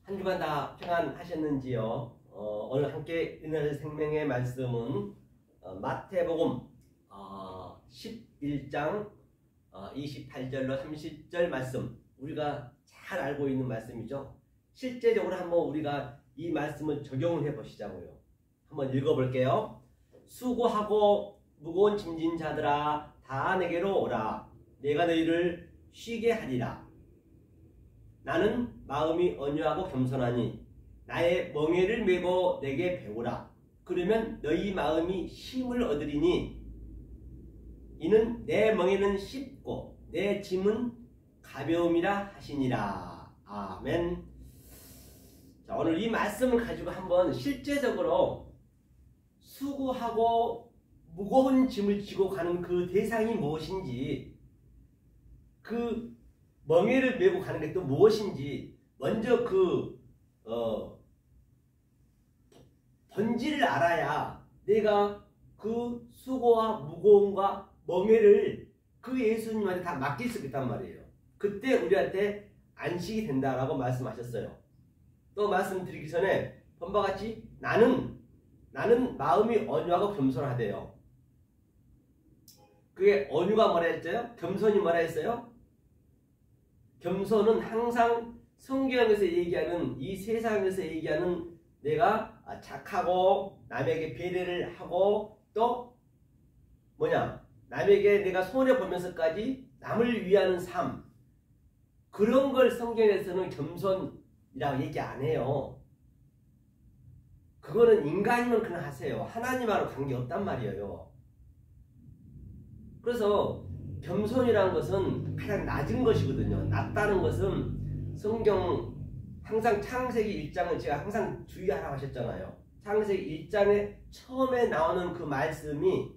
한 주간 다 평안하셨는지요? 오늘 함께 은혜의 생명의 말씀은 마태복음 11장 28절로 30절 말씀, 우리가 잘 알고 있는 말씀이죠. 실제적으로 한번 우리가 이 말씀을 적용을 해 보시자고요. 한번 읽어볼게요. 수고하고 무거운 짐진 자들아 다 내게로 오라. 내가 너희를 쉬게 하리라. 나는 마음이 온유하고 겸손하니 나의 멍에를 메고 내게 배우라. 그러면 너희 마음이 쉼을 얻으리니 이는 내 멍에는 쉽고 내 짐은 가벼움이라 하시니라. 아멘. 자, 오늘 이 말씀을 가지고 한번 실제적으로 수고하고 무거운 짐을 지고 가는 그 대상이 무엇인지, 그 멍에를 메고 가는 게 또 무엇인지 먼저 본질을 알아야 내가 그 수고와 무거움과 멍에를 그 예수님한테 다 맡길 수 있단 말이에요. 그때 우리한테 안식이 된다라고 말씀하셨어요. 또 말씀드리기 전에 본바 같이 나는 마음이 온유하고 겸손하대요. 그게 온유가 뭐라 했어요? 겸손이 뭐라 했어요? 겸손은 항상 성경에서 얘기하는, 이 세상에서 얘기하는 내가 착하고 남에게 배려를 하고 또 남에게 내가 손해보면서까지 남을 위하는 삶, 그런 걸 성경에서는 겸손이라고 얘기 안 해요. 그거는 인간이면 그냥 하세요. 하나님하고 관계없단 말이에요. 그래서 겸손이라는 것은 가장 낮은 것이거든요. 낮다는 것은 성경 항상 창세기 1장은 제가 항상 주의하라고 하셨잖아요. 창세기 1장에 처음에 나오는 그 말씀이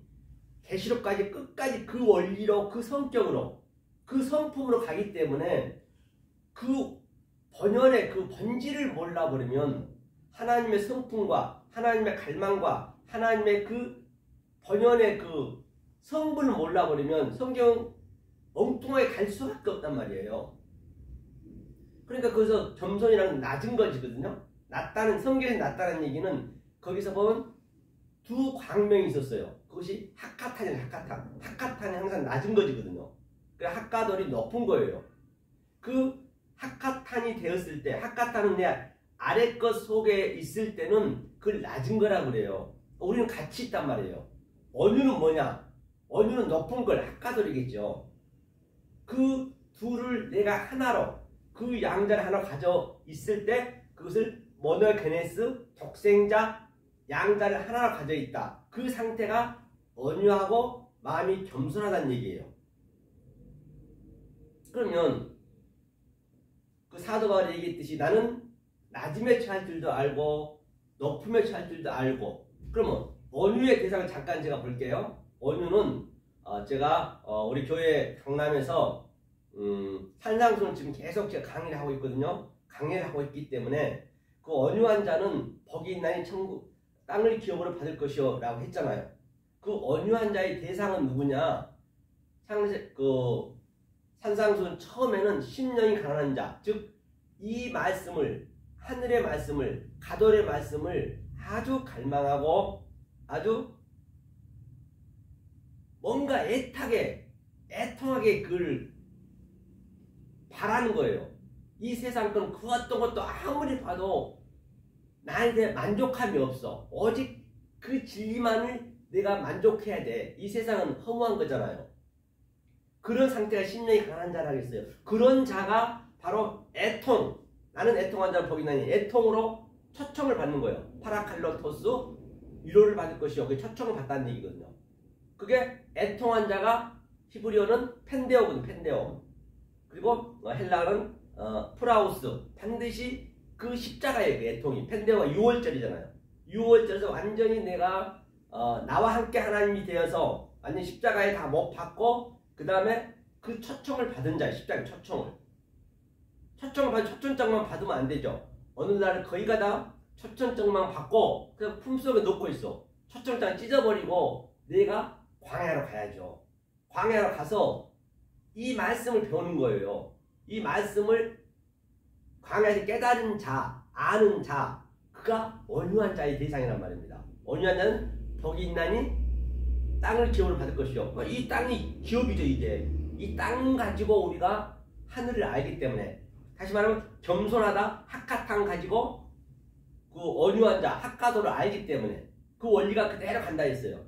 계시록까지 끝까지 그 원리로, 그 성격으로, 그 성품으로 가기 때문에 그 본연의 그 본질을 몰라버리면, 하나님의 성품과 하나님의 갈망과 하나님의 그 본연의 그 성분을 몰라버리면 성경 엉뚱하게 갈 수밖에 없단 말이에요. 그러니까 거기서 겸손이란 낮은 것이거든요. 낮다는, 성경에서 낮다는 얘기는 거기서 보면 두 광명이 있었어요. 그것이 학가탄이에요. 학가탄이 항상 낮은 것이거든요. 그러니까 학가돌이 높은 거예요. 그 학가탄이 되었을 때, 학가탄은 내 아래 것 속에 있을 때는 그걸 낮은 거라고 그래요. 우리는 같이 있단 말이에요. 온유는 뭐냐? 온유는 높은 걸, 학가돌이겠죠. 그 둘을 내가 하나로, 그 양자를 하나 가져 있을 때 그것을 모노게네스, 독생자, 양자를 하나로 가져 있다. 그 상태가 온유하고 마음이 겸손하다는 얘기예요. 그러면 그 사도 바울이 얘기했듯이 나는 낮음에 처할 줄도 알고 높음에 처할 줄도 알고, 그러면 온유의 대상을 잠깐 제가 볼게요. 온유는 제가 우리 교회 강남에서 산상수훈을 지금 계속 제가 강의를 하고 있거든요. 강의를 하고 있기 때문에 그 온유한 자는 복이 있나니 천국 땅을 기업으로 받을 것이요 라고 했잖아요. 그 온유한 자의 대상은 누구냐? 산상수훈 처음에는 심령이 가난한 자, 즉 이 말씀을, 하늘의 말씀을, 가돌의 말씀을 아주 갈망하고 아주 뭔가 애통하게 그걸 바라는 거예요. 이 세상 건 그 어떤 것도 아무리 봐도 나한테 만족함이 없어. 오직 그 진리만을 내가 만족해야 돼. 이 세상은 허무한 거잖아요. 그런 상태가 심령이 가난한 자라고 했어요. 그런 자가 바로 애통, 나는 애통한 자를 복이 나니, 애통으로 초청을 받는 거예요. 파라칼로토스 위로를 받을 것이요. 그 초청을 받다는 얘기거든요. 그게 애통한 자가 히브리어는 펜데오거든요. 펜데오. 그리고 헬라어는 프라우스. 반드시 그 십자가의 그 애통이, 펜데오가 6월절이잖아요. 6월절에서 완전히 내가 나와 함께 하나님이 되어서 완전히 십자가에 다 못 박고, 그 다음에 그 초청을 받은 자예요. 십자가의 초청을 받은, 초청장만 받으면 안 되죠. 어느 날 거기가 다 초청장만 받고 그냥 품속에 놓고 있어. 초청장 찢어버리고 내가 광야로 가야죠. 광야로 가서 이 말씀을 배우는 거예요. 이 말씀을 광야에서 깨달은 자, 아는 자, 그가 온유한 자의 대상이란 말입니다. 온유한 자는 복이 있나니 땅을 기업으로 받을 것이요. 이 땅이 기업이죠. 이제 이 땅 가지고 우리가 하늘을 알기 때문에, 다시 말하면 겸손하다, 학가탕 가지고 그 온유한 자, 학가도를 알기 때문에 그 원리가 그대로 간다 했어요.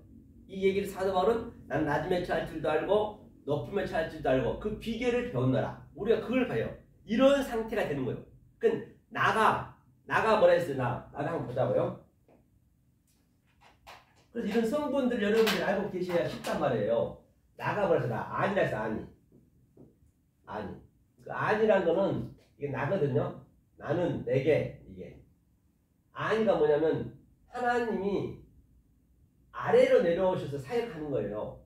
이 얘기를 사도 바울은 난 낮음에 처할 줄도 알고 높음에 처할 줄도 알고 그 비결을 배웠노라. 우리가 그걸 봐요. 이런 상태가 되는 거예요. 그러니까 나가 뭐라 했어요? 나가 한번 보자고요. 그래서 이런 성분들 여러분들이 알고 계셔야 쉽단 말이에요. 나가 뭐라 했어? 아니라 했어. 아니. 그 아니란 거는 이게 나거든요. 나는 내게 이게. 아니가 뭐냐면 하나님이 아래로 내려오셔서 사역하는 거예요.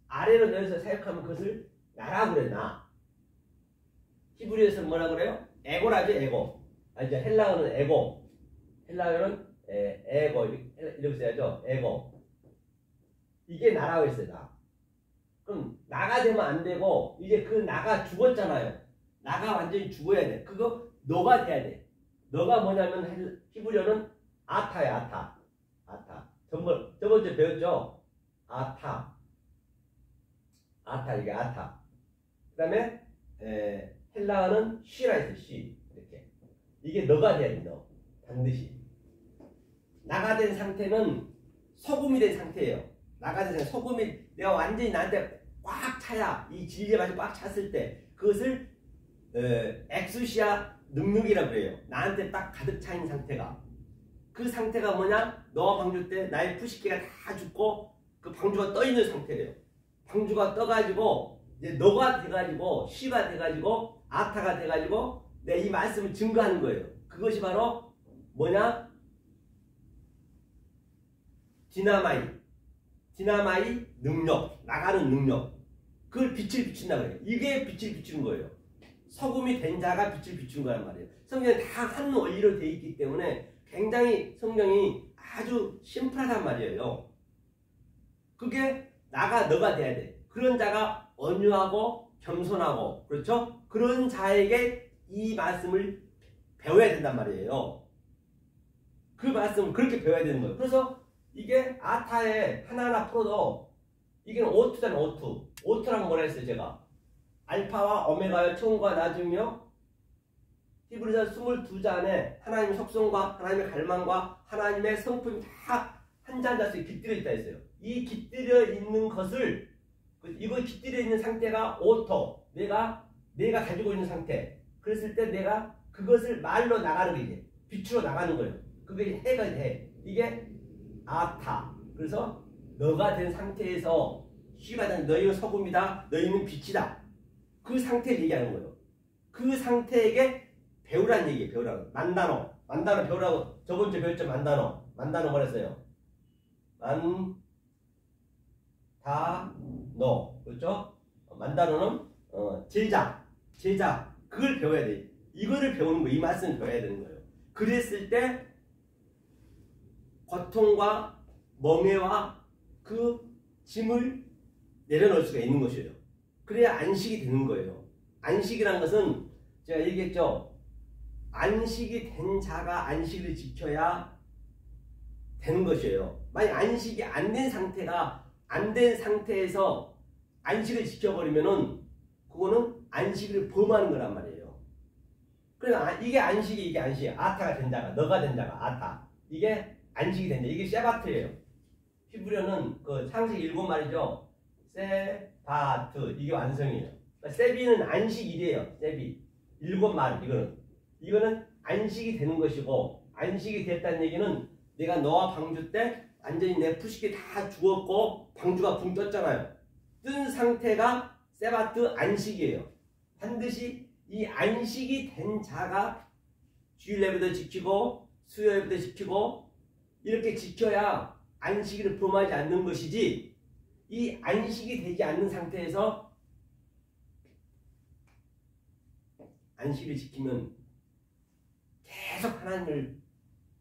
아래로 내려서 사역하면 그것을 나라고 그래. 나. 히브리어에서는 뭐라 그래요? 에고라죠. 에고. 이제 헬라어는 에고. 헬라어는 에고 이렇게 써야죠. 에고. 이게 나라고 했어요. 나. 그럼 나가 되면 안 되고 이제 그 나가 죽었잖아요. 나가 완전히 죽어야 돼. 그거 너가 돼야 돼. 너가 뭐냐면 히브리어는 아타야. 아타. 저번주에 배웠죠? 아타 이게 아타. 그 다음에 헬라어는 쉬라 했어요. 쉬. 이렇게. 이게 너가 돼야 돼. 너. 반드시. 나가 된 상태는 소금이 된 상태예요. 나가 된 상태. 소금이 내가 완전히 나한테 꽉 차야, 이 진리의 맛이 꽉 찼을 때 그것을 엑수시아 능력이라고 해요. 나한테 딱 가득 차 있는 상태가. 그 상태가 뭐냐? 너와 방주 때 나의 푸시기가 다 죽고 그 방주가 떠 있는 상태래요. 방주가 떠가지고 이제 너가 돼가지고 시가 돼가지고 아타가 돼가지고 내 이 말씀을 증거하는 거예요. 그것이 바로 뭐냐? 디나마이 능력, 나가는 능력. 그걸 빛을 비춘다 그래요. 이게 빛을 비추는 거예요. 소금이 된 자가 빛을 비추는 거란 말이에요. 성경에 다 한 원리로 되어 있기 때문에 굉장히 성경이 아주 심플하단 말이에요. 그게 너가 돼야 돼. 그런 자가 온유하고 겸손하고, 그렇죠? 그런 자에게 이 말씀을 배워야 된단 말이에요. 그 말씀을 그렇게 배워야 되는 거예요. 그래서 이게 아타에 하나하나 풀어도 이게 오투잖아요. 오투라는 뭐라 했어요 제가? 알파와 오메가요, 처음과 나중이요. 히브리서 22자 안에 하나님의 속성과 하나님의 갈망과 하나님의 성품이 다 한 자 한 자씩 깃들여 있다 했어요. 이 깃들여 있는 것을, 이거 깃들여 있는 상태가 오토, 내가 가지고 있는 상태. 그랬을 때 내가 그것을 말로 나가는 게 이제 빛으로 나가는 거예요. 그게 해가 돼. 이게 아타. 그래서 너가 된 상태에서 쉬가 된 너희는 소금이다. 너희는 빛이다. 그 상태를 얘기하는 거예요. 그 상태에게 배우라는 얘기예요. 배우라고. 만다노 배우라고. 저번주에 배웠죠. 만다노 뭐랬어요? 만다노. 그렇죠? 만다노는 제자. 그걸 배워야 돼. 이거를 배우는 거, 이 말씀을 배워야 되는 거예요. 그랬을 때 고통과 멍해와 그 짐을 내려놓을 수가 있는 것이에요. 그래야 안식이 되는 거예요. 안식이란 것은 제가 얘기했죠. 안식이 된 자가 안식을 지켜야 되는 것이에요. 만약 안식이 안 된 상태에서 안식을 지켜버리면은 그거는 안식을 범하는 거란 말이에요. 그러니까 이게 안식이 아타가 된 자가, 너가 된 자가 아타. 이게 안식이 된 자. 이게 세바트예요. 히브리어는 그 창세기 7마리죠. 세바트. 이게 완성이에요. 그러니까 세비는 안식일이에요. 세비. 7마리. 이거는 안식이 되는 것이고, 안식이 됐다는 얘기는 내가 너와 방주 때 완전히 내 푸시기 다 죽었고 방주가 붕 떴잖아요. 뜬 상태가 세바트 안식이에요. 반드시 이 안식이 된 자가 주일 예배도 지키고 수요 예배도 지키고 이렇게 지켜야 안식일을 범하지 않는 것이지, 이 안식이 되지 않는 상태에서 안식일을 지키면 계속 하나님을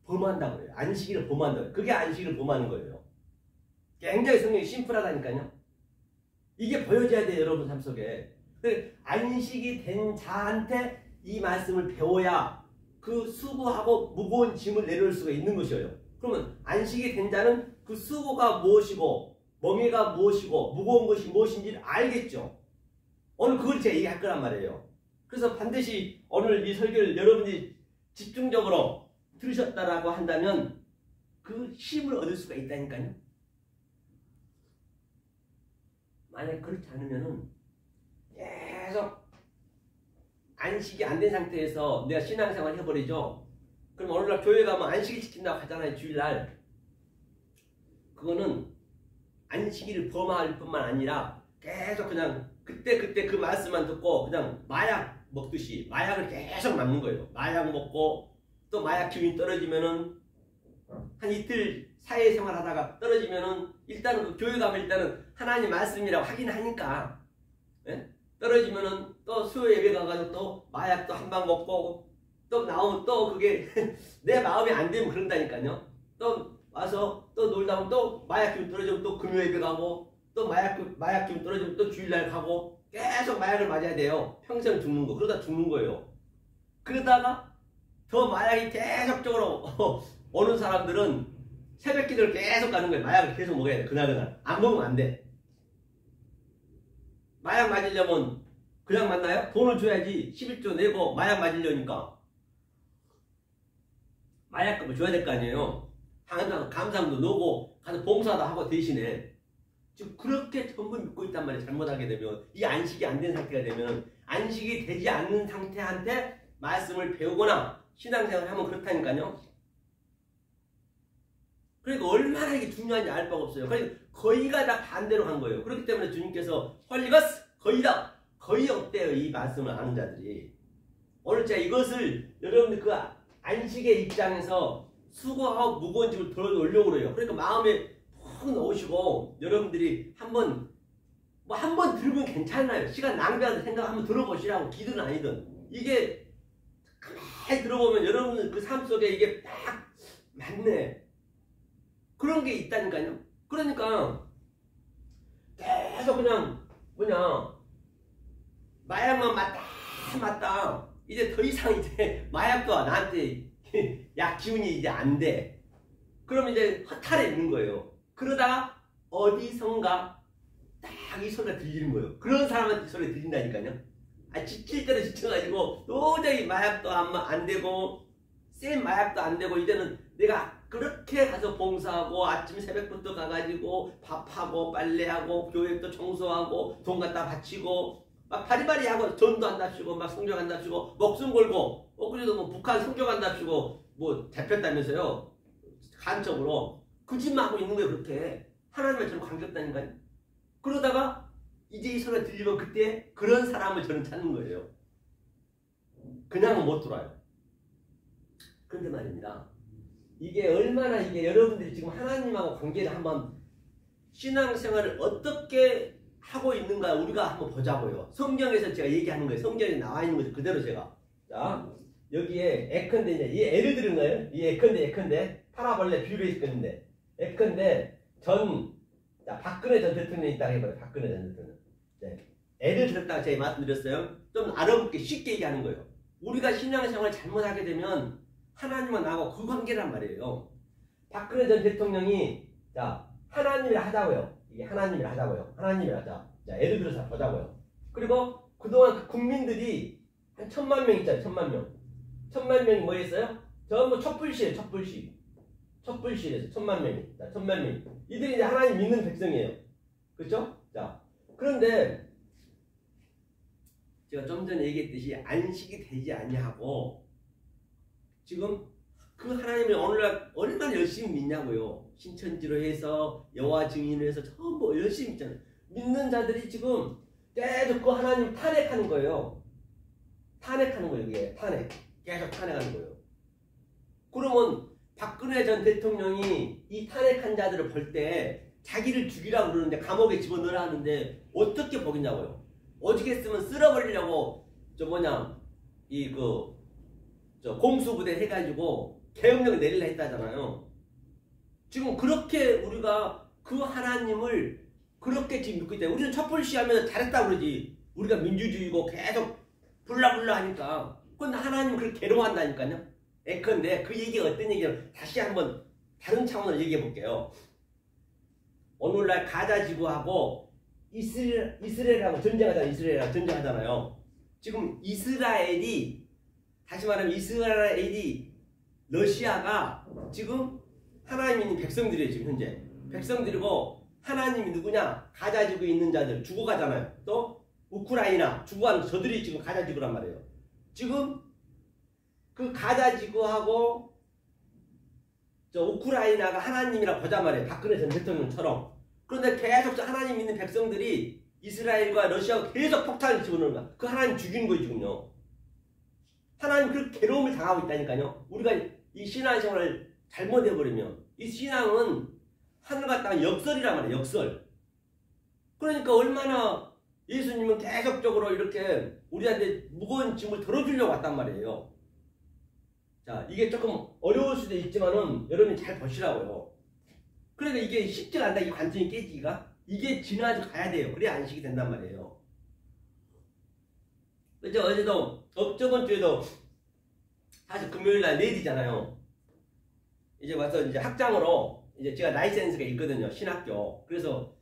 범한다고 해요. 안식일을 범한다고 해요. 그게 안식일을 범하는 거예요. 굉장히 성경이 심플하다니까요. 이게 보여져야 돼요. 여러분 삶 속에. 안식이 된 자한테 이 말씀을 배워야 그 수고하고 무거운 짐을 내려올 수가 있는 것이에요. 그러면 안식이 된 자는 그 수고가 무엇이고 멍에가 무엇이고 무거운 것이 무엇인지를 알겠죠. 오늘 그걸 제가 얘기할 거란 말이에요. 그래서 반드시 오늘 이 설교를 여러분이 집중적으로 들으셨다라고 한다면 그 힘을 얻을 수가 있다니까요. 만약 그렇지 않으면은 계속 안식이 안 된 상태에서 내가 신앙생활 해버리죠. 그럼 오늘날 교회 가면 안식일 지킨다고 하잖아요. 주일날. 그거는 안식일을 범할 뿐만 아니라 계속 그냥 그때 그 말씀만 듣고 그냥 마약 먹듯이 마약을 계속 맞는 거예요. 마약 먹고 또 마약 기운이 떨어지면은 한 이틀 사회생활 하다가 떨어지면은 일단은 그 교회 가면 일단은 하나님 말씀이라고 하긴 하니까 예? 떨어지면은 또 수요 예배 가가지고 또 마약도 한 방 먹고 또 나오면 또 그게 내 마음에 안 되면 그런다니까요. 또 와서 또 놀다 보면 또 마약 기운 떨어지면 또 금요 예배 가고 또 마약 기운 떨어지면 또 주일날 가고 계속 마약을 맞아야 돼요. 평생 죽는 거. 그러다 죽는 거예요. 그러다가 더 마약이 계속적으로 오는 사람들은 새벽 기도를 계속 가는 거예요. 마약을 계속 먹어야 돼. 그날 안 먹으면 안 돼. 마약 맞으려면 그냥 맞나요? 돈을 줘야지. 11조 내고 마약 맞으려니까 마약금을 줘야 될 거 아니에요. 감사함도 넣고 가서 봉사도 하고 대신에 지금 그렇게 전부 믿고 있단 말이에요. 잘못하게 되면 이 안식이 안 된 상태가 되면 안식이 되지 않는 상태한테 말씀을 배우거나 신앙생활을 하면 그렇다니까요. 그러니까 얼마나 이게 중요한지 알 바가 없어요. 그러니까 거의가 다 반대로 간 거예요. 그렇기 때문에 주님께서 헐리거스 거의다 거의 없대요. 이 말씀을 아는 자들이. 오늘 제가 이것을 여러분들 그 안식의 입장에서 수고하고 무거운 짐을 덜어놓으려고 그래요. 그러니까 마음에 푹 넣으시고 여러분들이 한번 들으면 괜찮아요. 시간 낭비하는 생각 한번 들어보시라고. 기도는 아니든 이게 가만히 들어보면 여러분 그 삶 속에 이게 딱 맞네. 그런 게 있다니까요. 그러니까 계속 그냥 마약만 맞다. 이제 더 이상 이제 마약도 나한테 약 기운이 이제 안 돼. 그러면 이제 허탈해 있는 거예요. 그러다가 어디선가 딱 이 소리가 들리는 거예요. 그런 사람한테 이 소리가 들린다니까요. 지칠 때는 지쳐가지고 도저히 마약도 안 되고 센 마약도 안 되고 이제는 내가 그렇게 가서 봉사하고 아침 새벽부터 가가지고 밥하고 빨래하고 교회도 청소하고 돈 갖다 바치고 막 바리바리 하고 전도 한답시고 막 성경 한답시고 목숨 걸고 그래도 뭐 북한 성경 한답시고 뭐 잡혔다면서요. 간첩으로 그 짓만 하고 있는 거예요. 그렇게 하나님과 저는 관계없다니까요. 그러다가 이제 이 소리가 들리면 그때 그런 사람을 저는 찾는 거예요. 그냥은 못 돌아요. 그런데 말입니다. 이게 얼마나 이게 여러분들이 지금 하나님하고 관계를 한번 신앙생활을 어떻게 하고 있는가 우리가 한번 보자고요. 성경에서 제가 얘기하는 거예요. 성경에 나와 있는 거죠. 그대로 제가. 자, 여기에 예컨대 이제 이 예를 들은 거예요. 이 예컨대 파라볼레 비유를 했었는데 예컨대 박근혜 전 대통령이 있다고 해봐요. 박근혜 전 대통령. 네. 예를 들었다가 제가 말씀드렸어요. 좀 알아보게 쉽게 얘기하는 거예요. 우리가 신앙생활을 잘못하게 되면 하나님과 나하고 그 관계란 말이에요. 박근혜 전 대통령이 하나님이라 하자고요. 이게 하나님이라 하자고요. 하나님이라 하자. 자, 예를 들어서 보자고요. 그리고 그동안 그 국민들이 한 1000만 명 있잖아요. 1000만 명. 1000만 명이 뭐 했어요? 전부 촛불시에요. 촛불시에서 1000만 명이. 자, 1000만 명이. 이들이 이제 하나님 믿는 백성이에요. 그렇죠? 자, 그런데 제가 좀 전에 얘기했듯이 안식이 되지 아니하고 지금 그 하나님을 오늘날 얼마나 열심히 믿냐고요. 신천지로 해서 여호와 증인을 해서 전부 열심히 믿잖아요. 믿는 자들이 지금 계속 그 하나님 탄핵하는 거예요. 탄핵하는 거예요. 이게 탄핵. 계속 탄핵하는 거예요. 그러면 박근혜 전 대통령이 이 탄핵한 자들을 볼 때 자기를 죽이라고 그러는데 감옥에 집어넣으라 하는데 어떻게 보겠냐고요. 오죽했으면 쓸어버리려고 공수부대 해가지고 계엄령을 내리려 했다잖아요. 지금 그렇게 우리가 그 하나님을 그렇게 지금 믿고 있다. 우리는 촛불시 하면 잘했다고 그러지. 우리가 민주주의고 계속 불라불라 하니까 그건 하나님 그걸 괴로워한다니까요. 예컨대 그 얘기가 어떤 얘기를 다시 한번 다른 차원으로 얘기해 볼게요. 오늘날 가자 지구하고 이스라엘하고 전쟁하잖아요. 지금 이스라엘이 다시 말하면 이스라엘이 러시아가 지금 하나님 있는 백성들이에요. 지금 현재 백성들이고 하나님이 누구냐? 가자 지구에 있는 자들 죽어가잖아요. 또 우크라이나 죽어가는 저들이 지금 가자 지구란 말이에요. 지금 그 가자 지구하고 저 우크라이나가 하나님이라 보자 말이에요. 박근혜 전 대통령처럼. 그런데 계속 하나님 있는 백성들이 이스라엘과 러시아가 계속 폭탄을 집어넣는 거야. 그 하나님 죽이는 거예요 지금요. 하나님 그 괴로움을 당하고 있다니까요. 우리가 이 신앙생활을 잘못해버리면 이 신앙은 하늘과 땅 역설이란 말이에요. 역설. 그러니까 얼마나 예수님은 계속적으로 이렇게 우리한테 무거운 짐을 덜어주려고 왔단 말이에요. 자, 이게 조금 어려울 수도 있지만은 여러분이 잘 보시라고요. 그러니까 이게 쉽지가 않다. 이 관점이 깨지기가. 이게 지나서 가야 돼요. 그래야 안식이 된단 말이에요. 그죠? 어제도 저번 주에도 사실 금요일날 내일이잖아요. 이제 와서 이제 학장으로 이제 제가 라이센스가 있거든요. 신학교. 그래서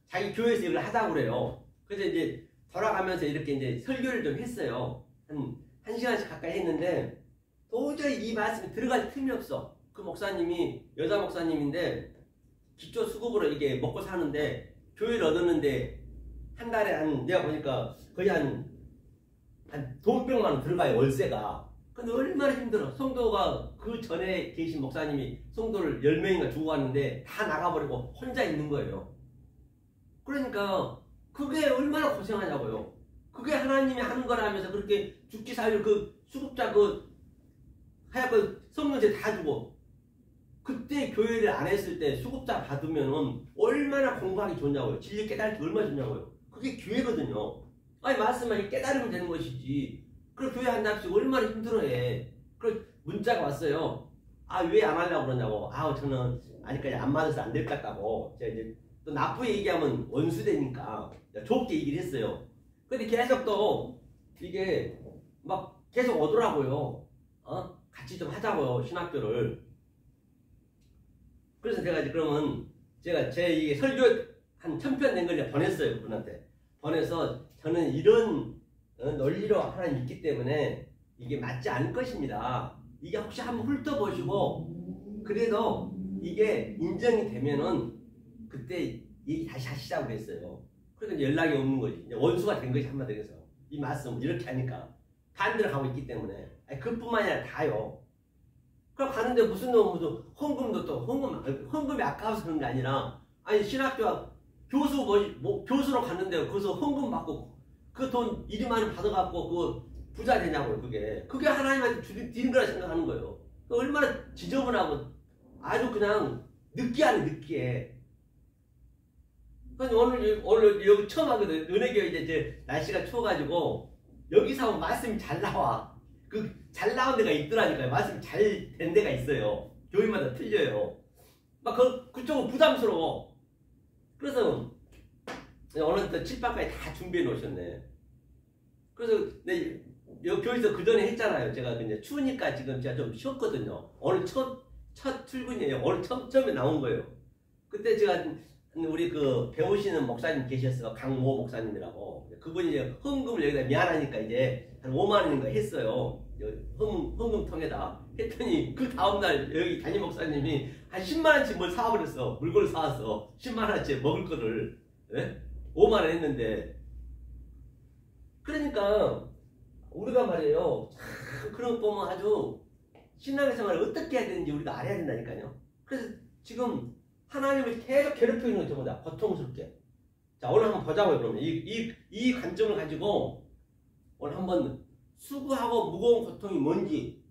자기 교회에서 이걸 하자고 그래요. 그래서 이제 돌아가면서 이렇게 이제 설교를 좀 했어요. 한 시간씩 가까이 했는데 도저히 이 말씀에 들어갈 틈이 없어. 그 목사님이 여자 목사님인데 기초 수급으로 이게 먹고 사는데 교회를 얻었는데 한 달에 내가 보니까 거의 한 돈 100만 원 들어가요. 월세가. 근데 얼마나 힘들어. 성도가 그 전에 계신 목사님이 성도를 10명인가 주고 갔는데 다 나가버리고 혼자 있는 거예요. 그러니까 그게 얼마나 고생하냐고요. 그게 하나님이 하는 거라면서 그렇게 죽기 살려 그 수급자 하얗고 성령제 다 주고 그때 교회를 안 했을 때 수급자 받으면은 얼마나 공부하기 좋냐고요. 진리 깨달기 얼마나 좋냐고요. 그게 교회거든요. 아니 말씀만 깨달으면 되는 것이지. 그럼 교회 한답시고 얼마나 힘들어해. 그 문자가 왔어요. 아 왜 안 하려고 그러냐고. 저는 아직까지 안 맞아서 안 될 것 같다고. 제가 이제 또 나쁘게 얘기하면 원수되니까 좋게 얘기를 했어요. 근데 계속 또 이게 막 계속 오더라고요. 같이 좀 하자고요. 신학교를. 그래서 제가 이제 그러면 제가 제 이게 설교 한 1000편 된 걸 보냈어요. 그분한테. 보내서 저는 이런 논리로 하나님 있기 때문에 이게 맞지 않을 것입니다. 이게 혹시 한번 훑어보시고 그래도 이게 인정이 되면은 그때 얘기 다시 하시자고 그랬어요. 그러니까 연락이 없는 거지. 이제 원수가 된 것이 한마디로 해서 이 말씀 이렇게 하니까 반대로 가고 있기 때문에 그뿐만이 아니라 다요. 그럼 가는데 무슨 헌금도 또 헌금이 아까워서 그런 게 아니라 신학교 교수로 갔는데 거기서 헌금 받고 그 돈 1만 원 받아갖고 그 부자 되냐고요. 그게 하나님한테 드린 거라 생각하는 거예요. 얼마나 지저분하고 아주 그냥 느끼해. 오늘 여기 처음 하거든. 은혜교회 이제 날씨가 추워가지고 여기서 하면 말씀이 잘 나와. 그 잘 나온 데가 있더라니까요. 말씀이 잘 된 데가 있어요. 교회마다 틀려요. 막 그쪽은 부담스러워. 그래서 오늘 또 칠판까지 다 준비해 놓으셨네. 그래서 여기 교회에서 그 전에 했잖아요. 제가 이제 추우니까 지금 제가 좀 쉬었거든요. 오늘 첫 출근이에요. 오늘 처음에 나온 거예요. 그때 제가 우리 그 배우시는 목사님 계셨어요. 강모 목사님이라고. 그분이 이제 헌금을 여기다 미안하니까 이제 한 5만 원인가 했어요. 헌금통에다. 했더니 그 다음날 여기 담임 목사님이 한 10만 원치 뭘 사와버렸어. 물건을 사왔어. 10만 원치 먹을 거를. 네? 5만 원 했는데. 그러니까 우리가 말이에요. 참 그런 거 보면 아주 신앙생활을 어떻게 해야 되는지 우리가 알아야 된다니까요. 그래서 지금 하나님을 계속 괴롭히는 거죠. 뭐다 고통스럽게. 자, 오늘 한번 보자고요. 그러면 이 관점을 가지고 오늘 한번 수고하고 무거운 고통이 뭔지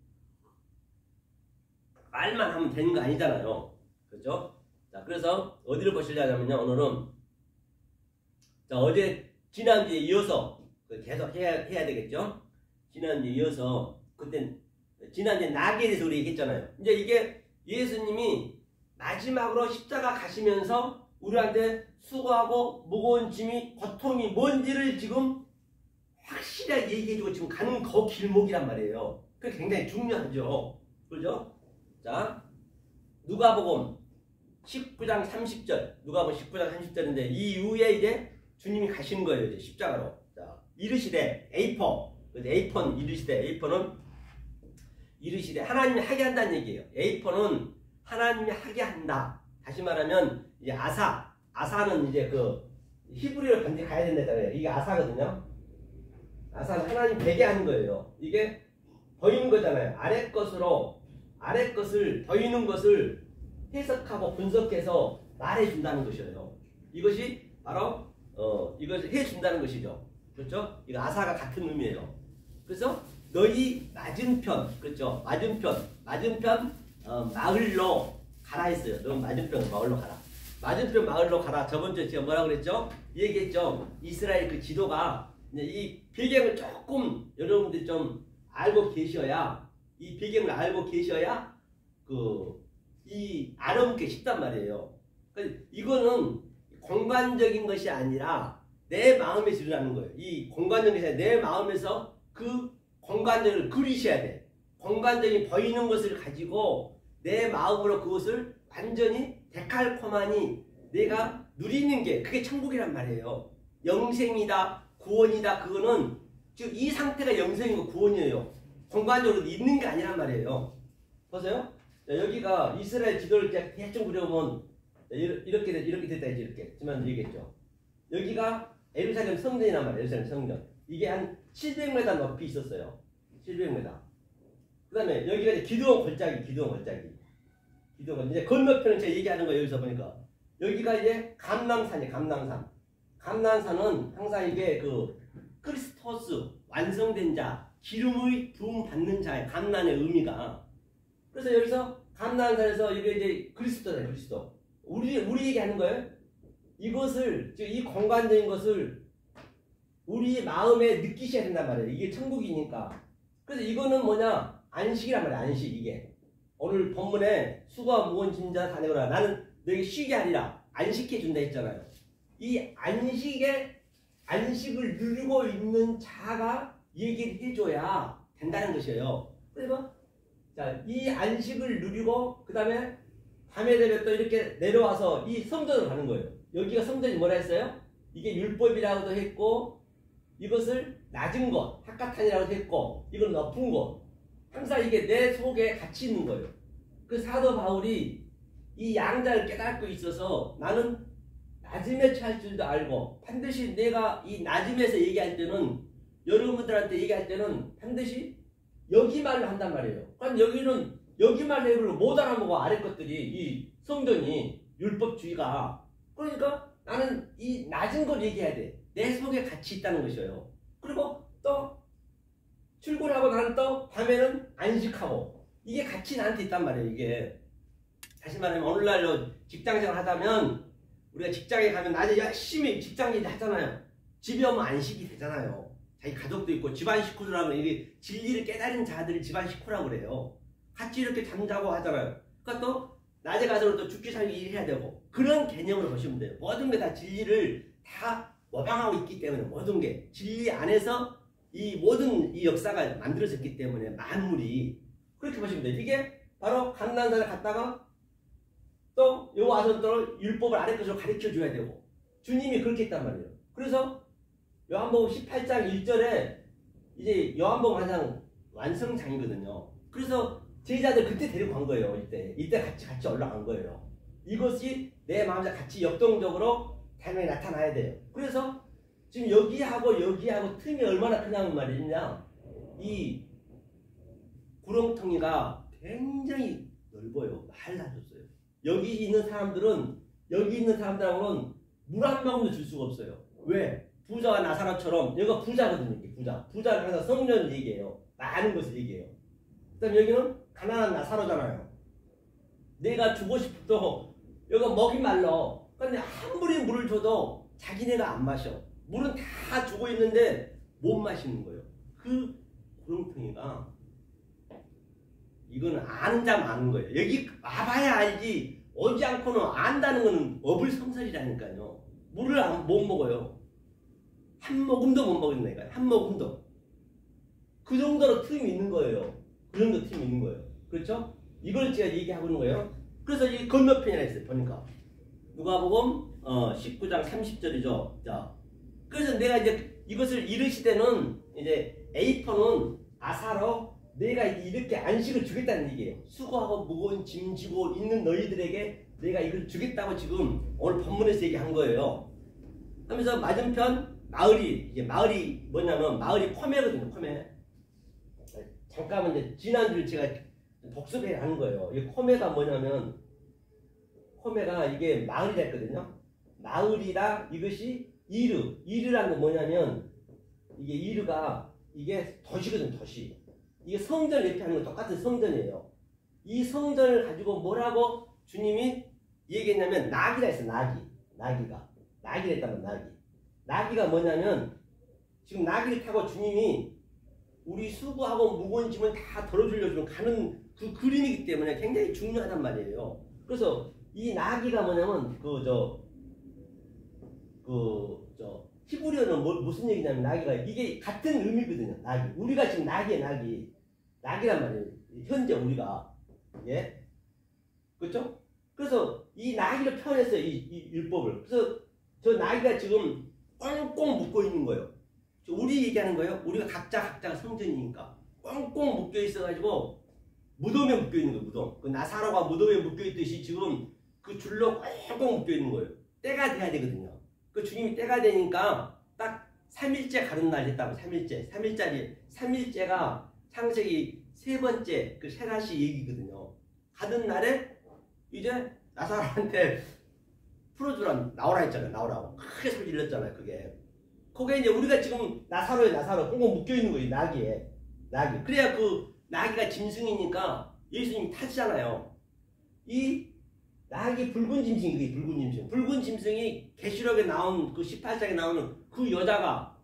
말만 하면 되는 거 아니잖아요. 그렇죠? 자, 그래서 어디를 보시려냐면요. 오늘은 자, 어제 지난주에 이어서 계속 해야 되겠죠? 지난주에 이어서 그때 지난주에 낙에 대해서 우리 얘기했잖아요. 이제 이게 예수님이 마지막으로 십자가 가시면서 우리한테 수고하고 무거운 짐이 고통이 뭔지를 지금 확실하게 얘기해주고 지금 가는 그 길목이란 말이에요. 그게 굉장히 중요하죠. 그죠? 자, 누가복음 19장 30절. 누가복음 19장 30절인데 이 이후에 이제 주님이 가신 거예요. 이제 십자가로. 자, 이르시되 에이퍼. 에이퍼는 이르시되 에이퍼는 이르시되 하나님이 하게 한다는 얘기예요. 에이퍼는 하나님이 하게 한다. 다시 말하면 이제 아사는 이제 그 히브리어를 반드시 가야 된다잖아요. 이게 아사거든요. 아사는 하나님 되게 하는 거예요. 이게 더이는 거잖아요. 아래 것을 더이는 것을 해석하고 분석해서 말해준다는 것이에요. 이것이 바로 이것을 해준다는 것이죠. 그렇죠? 이거 아사가 같은 의미예요. 그래서 너희 맞은편, 그렇죠? 맞은편 마을로 가라 했어요. 너 맞은편 마을로 가라. 맞은편 마을로 가라. 저번주에 제가 뭐라 그랬죠? 얘기했죠. 이스라엘 그 지도가 이 배경을 조금 여러분들 좀 알고 계셔야 이 배경을 알고 계셔야 이 알아먹기 쉽단 말이에요. 그러니까 이거는 공간적인 것이 아니라 내 마음에서 일어나는 거예요. 이 공간적인 것이 아니라 내 마음에서 그 공간적을 그리셔야 돼. 공간적인 보이는 것을 가지고 내 마음으로 그것을 완전히 데칼코마니 내가 누리는 게 그게 천국이란 말이에요. 영생이다, 구원이다. 그거는 지금 이 상태가 영생이고 구원이에요. 공간적으로 있는 게 아니란 말이에요. 보세요. 여기가 이스라엘 지도를 대충 그려보면 이렇게 됐다 이렇게 지만 얘기했죠. 여기가 예루살렘 성전이란 말이에요. 예루살렘 성전. 이게 한 700m 높이 있었어요. 700m. 그 다음에 여기가 이제 기드온 골짜기. 이제 건너편은 제가 얘기하는 거예요. 여기서 보니까. 여기가 이제 감람산이에요. 감람산은 항상 이게 그 크리스토스, 완성된 자, 기름의 부음 받는 자의 감람의 의미가. 그래서 여기서 감람산에서 이게 이제 그리스도잖아요. 그리스도. 우리 얘기하는 거예요. 이것을, 즉 이 공간적인 것을 우리 마음에 느끼셔야 된단 말이에요. 이게 천국이니까. 그래서 이거는 뭐냐? 안식이란 말이에요. 안식 이게. 오늘 본문에 수고와 무거운 짐 자 다 내거라. 나는 너에게 쉬게 하리라. 안식해 준다 했잖아요. 이 안식을 누리고 있는 자가 얘기를 해줘야 된다는 것이에요. 그래서 자, 이 안식을 누리고 그 다음에 밤에 되면 또 이렇게 내려와서 이 성전으로 가는 거예요. 여기가 성전이 뭐라 했어요? 이게 율법이라고도 했고 이것을 낮은 것, 학가탄이라고도 했고 이건 높은 것. 항상 이게 내 속에 같이 있는 거예요. 그 사도 바울이 이 양자를 깨닫고 있어서 나는 낮음에 처할 줄도 알고 반드시 내가 이 낮음에서 얘기할 때는 여러분들한테 얘기할 때는 반드시 여기 말로 한단 말이에요. 그럼 여기는 여기 말로 해버리고 못 알아먹어. 아래 것들이 이 성전이 율법주의가. 그러니까 나는 이 낮은 걸 얘기해야 돼. 내 속에 같이 있다는 것이에요. 그리고 또 출근하고 나는 또 밤에는 안식하고 이게 같이 나한테 있단 말이에요. 이게 다시 말하면 오늘날 직장생활 하다면 우리가 직장에 가면 낮에 열심히 직장일 하잖아요. 집에 오면 안식이 되잖아요. 자기 가족도 있고 집안 식구들하고 이게 진리를 깨달은 자들을 집안 식구라고 그래요. 같이 이렇게 잠자고 하잖아요. 그러니까 또 낮에 가서 또 죽기 살기 일해야 되고 그런 개념으로 보시면 돼요. 모든 게 다 진리를 다 모방하고 있기 때문에 모든 게 진리 안에서 이 모든 이 역사가 만들어졌기 때문에 만물이 그렇게 보시면 돼요. 이게 바로 감난산을 갔다가 또 요 와서 또 율법을 아래 것으로 가르쳐 줘야 되고 주님이 그렇게 했단 말이에요. 그래서 요한복음 18장 1절에 이제 요한복음 항상 완성장이거든요. 그래서 제자들 그때 데리고 간 거예요. 이때 같이 올라간 거예요. 이것이 내 마음에 같이 역동적으로 당연히 나타나야 돼요. 그래서 지금 여기하고 틈이 얼마나 크냐는 말이냐. 이 구렁텅이가 굉장히 넓어요. 말라졌어요. 여기 있는 사람들하고는 물 한 모금도 줄 수가 없어요. 왜? 부자와 나사로처럼 여기가 부자거든요. 이게 부자는 항상 성전을 얘기해요. 많은 것을 얘기해요. 그 다음에 여기는 가난한 나사로잖아요. 내가 주고 싶어도 여기가 먹이 말라. 근데 아무리 물을 줘도 자기네가 안 마셔. 물은 다 주고 있는데 못 마시는 거예요. 그 구렁텅이가 이거는 아는 자만 아는 거예요. 여기 와봐야 알지 오지 않고는 안다는 거는 어불성설이라니까요. 물을 못 먹어요. 한 모금도 못 먹는다니까요. 한 모금도. 그 정도로 틈이 있는 거예요. 그 정도 틈이 있는 거예요. 그렇죠? 이걸 제가 얘기하고 있는 거예요. 그래서 이 건너편이라 했어요. 보니까. 누가복음 19장 30절이죠. 자, 그래서 내가 이제 이것을 이르시되는 이제 에이퍼는 아사로 내가 이렇게 안식을 주겠다는 얘기예요. 수고하고 무거운 짐 지고 있는 너희들에게 내가 이걸 주겠다고 지금 오늘 본문에서 얘기한 거예요. 하면서 맞은편 마을이 뭐냐면 마을이 코메거든요. 코메. 잠깐만 이제 지난주를 제가 복습해야 하는 거예요. 이 코메가 뭐냐면 코메가 이게 마을이라 했거든요. 마을이라 이것이 이르라는 건 뭐냐면 이게 이르가 이게 도시거든. 도시. 이게 성전을 이렇게 하는 건 똑같은 성전이에요. 이 성전을 가지고 뭐라고 주님이 얘기했냐면 나귀라 했어. 나귀가 했다면 나귀가 뭐냐면 지금 나귀를 타고 주님이 우리 수고하고 무거운 짐을 다 덜어주려고 가는 그 그림이기 때문에 굉장히 중요하단 말이에요. 그래서 이 나귀가 뭐냐면 히브리어는 무슨 얘기냐면 나귀가 이게 같은 의미거든요. 나귀. 우리가 지금 나귀란 말이에요. 현재 우리가. 예? 그렇죠? 그래서 이 나귀를 표현했어요. 이 율법을. 그래서 저 나귀가 지금 꽁꽁 묶고 있는 거예요. 우리 얘기하는 거예요. 우리가 각자가 성전이니까 꽁꽁 묶여 있어가지고 무덤에 묶여 있는 거예요. 무덤. 그 나사로가 무덤에 묶여 있듯이 지금 그 줄로 꽁꽁 묶여 있는 거예요. 때가 돼야 되거든요. 그 주님이 때가 되니까 딱 3일째 가는 날 했다고. 3일째가 창세기 세 번째 그 세라시 얘기거든요. 가는 날에 이제 나사로한테 풀어주라 나오라 했잖아요. 나오라고 크게 소리 질렀잖아요. 그게 이제 우리가 지금 나사로 꽁꽁 묶여 있는 거예요. 나귀에. 그래야 그 나귀가 짐승이니까 예수님이 타시잖아요. 이 나귀 붉은 짐승. 붉은 짐승이 계시록에 나온 그 18장에 나오는 그 여자가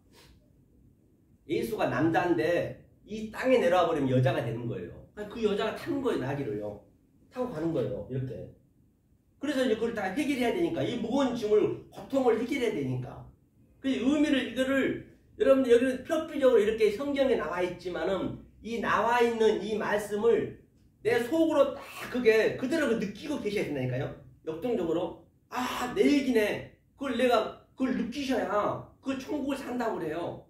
예수가 남자인데 이 땅에 내려와 버리면 여자가 되는 거예요. 그 여자가 타는 거예요. 나귀를요. 타고 가는 거예요. 이렇게. 그래서 이제 그걸 다 해결해야 되니까 이 무거운 짐을 고통을 해결해야 되니까 그 의미를 이거를 여러분들 여기는 표피적으로 이렇게 성경에 나와 있지만은 이 나와 있는 이 말씀을 내 속으로 딱 그게 그대로 느끼고 계셔야 된다니까요. 역동적으로 내 얘기네. 그걸 느끼셔야 그 천국을 산다고 그래요.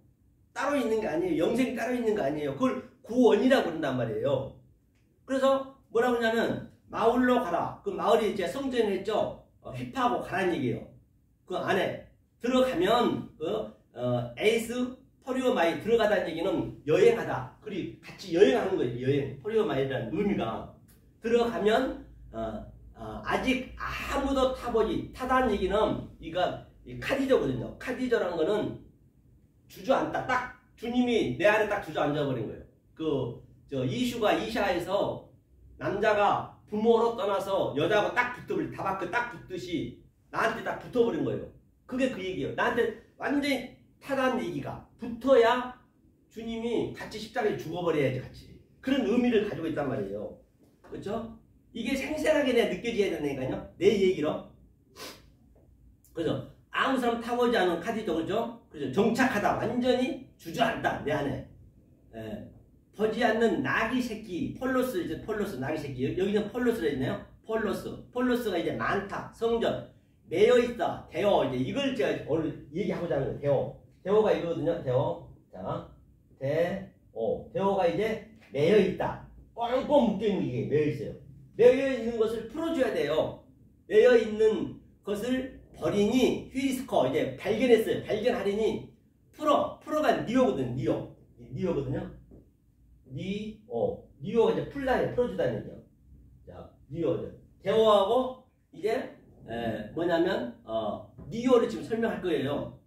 따로 있는 게 아니에요. 영생이 따로 있는 거 아니에요. 그걸 구원이라고 그런단 말이에요. 그래서 뭐라고 하냐면 마을로 가라. 그 마을이 이제 성전을 했죠. 휘파하고 가라는 얘기예요. 그 안에 들어가면 에이스 포리오마이 들어가다는 얘기는 여행하다. 그리고 같이 여행하는 거예요. 여행. 포리오마이라는 의미가 들어가면 아직 아무도 타다는 얘기는 이거 카디저거든요. 카디저라는 거는 주저앉다. 딱 주님이 내 안에 딱 주저앉아 버린 거예요. 이샤에서 남자가 부모로 떠나서 여자하고 딱 다바크 딱 붙듯이 나한테 딱 붙어버린 거예요. 그게 그 얘기예요. 나한테 완전히 타다는 얘기가 붙어야 주님이 같이 십자가에 죽어버려야지 같이. 그런 의미를 가지고 있단 말이에요. 그렇죠? 이게 생생하게 내가 느껴져야 된다니까요. 내 얘기로. 그래서 아무 사람 타고지 않은 카디죠. 그죠? 그죠? 정착하다. 완전히 주저앉다. 내 안에. 보지 않는 나귀 새끼. 폴로스 나귀 새끼. 여기는 폴로스가 있네요. 폴로스가 이제 많다. 성전. 매여 있다. 대어. 이제 이걸 제가 오늘 얘기하고자 하는 거예요. 대어가 이거거든요. 대어. 자. 대어가 이제 매여 있다. 꽁꽁 묶여 있는 게 매여 있어요. 매여 있는 것을 풀어줘야 돼요. 매여 있는 것을 버리니 휘리스커 이제 발견했어요. 발견하려니 풀어가 니오거든요. 니오거든요. 니오가 이제 풀어주다는 얘기요. 자, 니오죠. 대어하고 이제 뭐냐면 니오를 지금 설명할 거예요.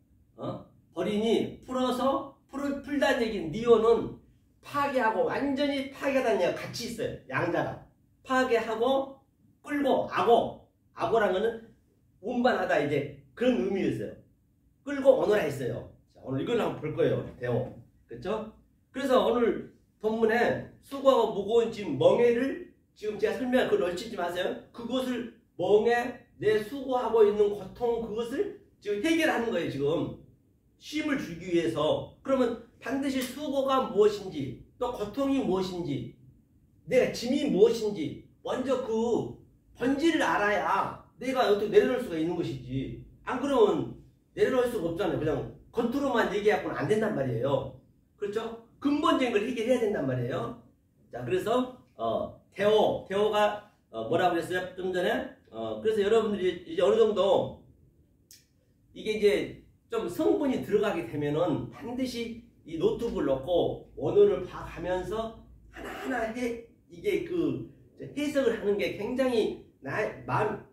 버리니 풀다는 얘기는 니오는 파괴하고 완전히 파괴하다는 얘기가 같이 있어요. 양자가 파괴하고 끌고 악어라는 거는 운반하다 이제 그런 의미였어요. 끌고 오너라 했어요. 자, 오늘 이걸 한번 볼 거예요. 대어. 그렇죠? 그래서 오늘 본문에 수고하고 무거운 짐 멍에를 지금 제가 설명할 그걸 놓치지 마세요. 그것을 멍에 내 수고하고 있는 고통 그것을 지금 해결하는 거예요. 지금 쉼을 주기 위해서. 그러면 반드시 수고가 무엇인지, 또 고통이 무엇인지, 내가 짐이 무엇인지 먼저 그 본질을 알아야 내가 어떻게 내려놓을 수가 있는 것이지. 안 그러면 내려놓을 수가 없잖아요. 그냥 겉으로만 얘기하고는 안 된단 말이에요. 그렇죠? 근본적인 걸 해결해야 된단 말이에요. 자, 그래서 태호가 뭐라고 했어요? 좀 전에. 그래서 여러분들이 이제 어느 정도 이게 이제 좀 성분이 들어가게 되면은 반드시 이 노트북을 넣고 원어를 봐가면서 하나하나 이게 그 해석을 하는 게 굉장히 마음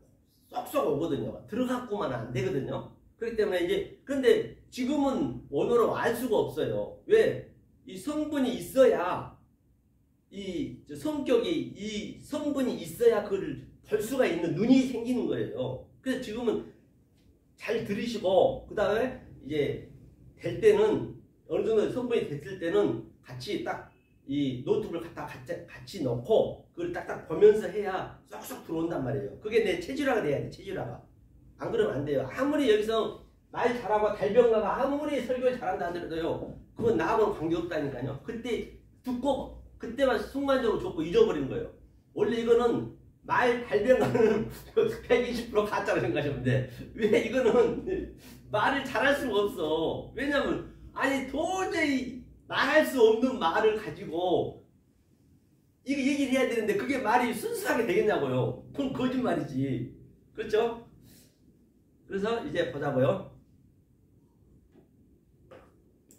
쏙쏙 오거든요. 들어갔구만 안 되거든요. 그렇기 때문에 이제, 그런데 지금은 원어로 알 수가 없어요. 왜? 이 성분이 있어야, 이 성격이, 이 성분이 있어야 그걸 볼 수가 있는 눈이 생기는 거예요. 그래서 지금은 잘 들으시고, 그 다음에 이제 될 때는, 어느 정도 성분이 됐을 때는 같이 딱 이 노트북을 갖다 같이 넣고 그걸 딱딱 보면서 해야 쏙쏙 들어온단 말이에요. 그게 내 체질화가 돼야 돼. 체질화가. 안 그러면 안 돼요. 아무리 여기서 말 잘하고 달병가가 아무리 설교 잘한다 하더라도요, 그건 나하고는 관계없다니까요. 그때 듣고 그때만 순간적으로 좋고 잊어버린 거예요. 원래 이거는 말 달병가는 120% 가짜로 생각하시면 돼. 왜? 이거는 말을 잘할 수가 없어. 왜냐면 아니 도저히 말할 수 없는 말을 가지고 이거 얘기를 해야 되는데 그게 말이 순수하게 되겠냐고요. 그건 거짓말이지. 그렇죠? 그래서 이제 보자고요.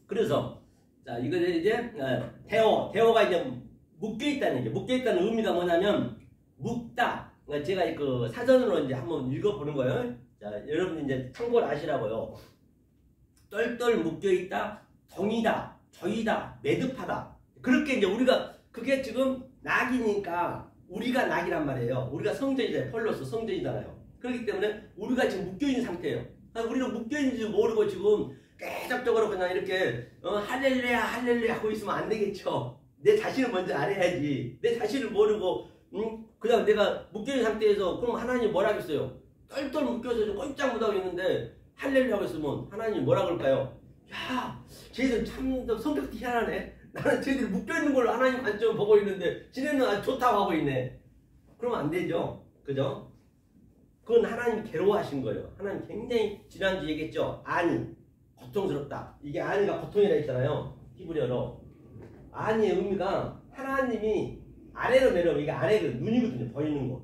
그래서 자, 이거는 이제 태호가 이제 묶여있다는 얘기. 묶여있다는 의미가 뭐냐면 묶다. 그러니까 제가 그 사전으로 이제 한번 읽어보는 거예요. 자, 여러분 이제 참고를 아시라고요. 똘똘 묶여있다, 동이다, 저이다, 매듭하다. 그렇게 이제 우리가, 그게 지금 낙이니까 우리가 낙이란 말이에요. 우리가 성전이잖아요. 폴로스 성전이잖아요. 그렇기 때문에 우리가 지금 묶여있는 상태예요. 그러니까 우리가 묶여있는지 모르고 지금 계속적으로 그냥 이렇게 할렐루야 할렐루야 하고 있으면 안 되겠죠. 내 자신을 먼저 알아야지. 내 자신을 모르고 그냥 내가 묶여있는 상태에서 그럼 하나님이 뭐라 하겠어요? 똘똘 묶여서 꼼짝 못하고 있는데 할렐루야 하고 있으면 하나님이 뭐라 그럴까요? 야, 쟤들 참 성격도 희한하네. 나는 쟤들 묶여있는 걸 하나님 관점 보고 있는데 쟤네는 아주 좋다고 하고 있네. 그러면 안 되죠. 그죠? 그건 하나님이 괴로워하신 거예요. 하나님 굉장히 지난주 얘기했죠. 아니, 고통스럽다. 이게 아니가 고통이라 했잖아요. 히브리어로. 아니의 의미가 하나님이 아래로 내려오고, 이게 아래가 눈이거든요. 보이는 거.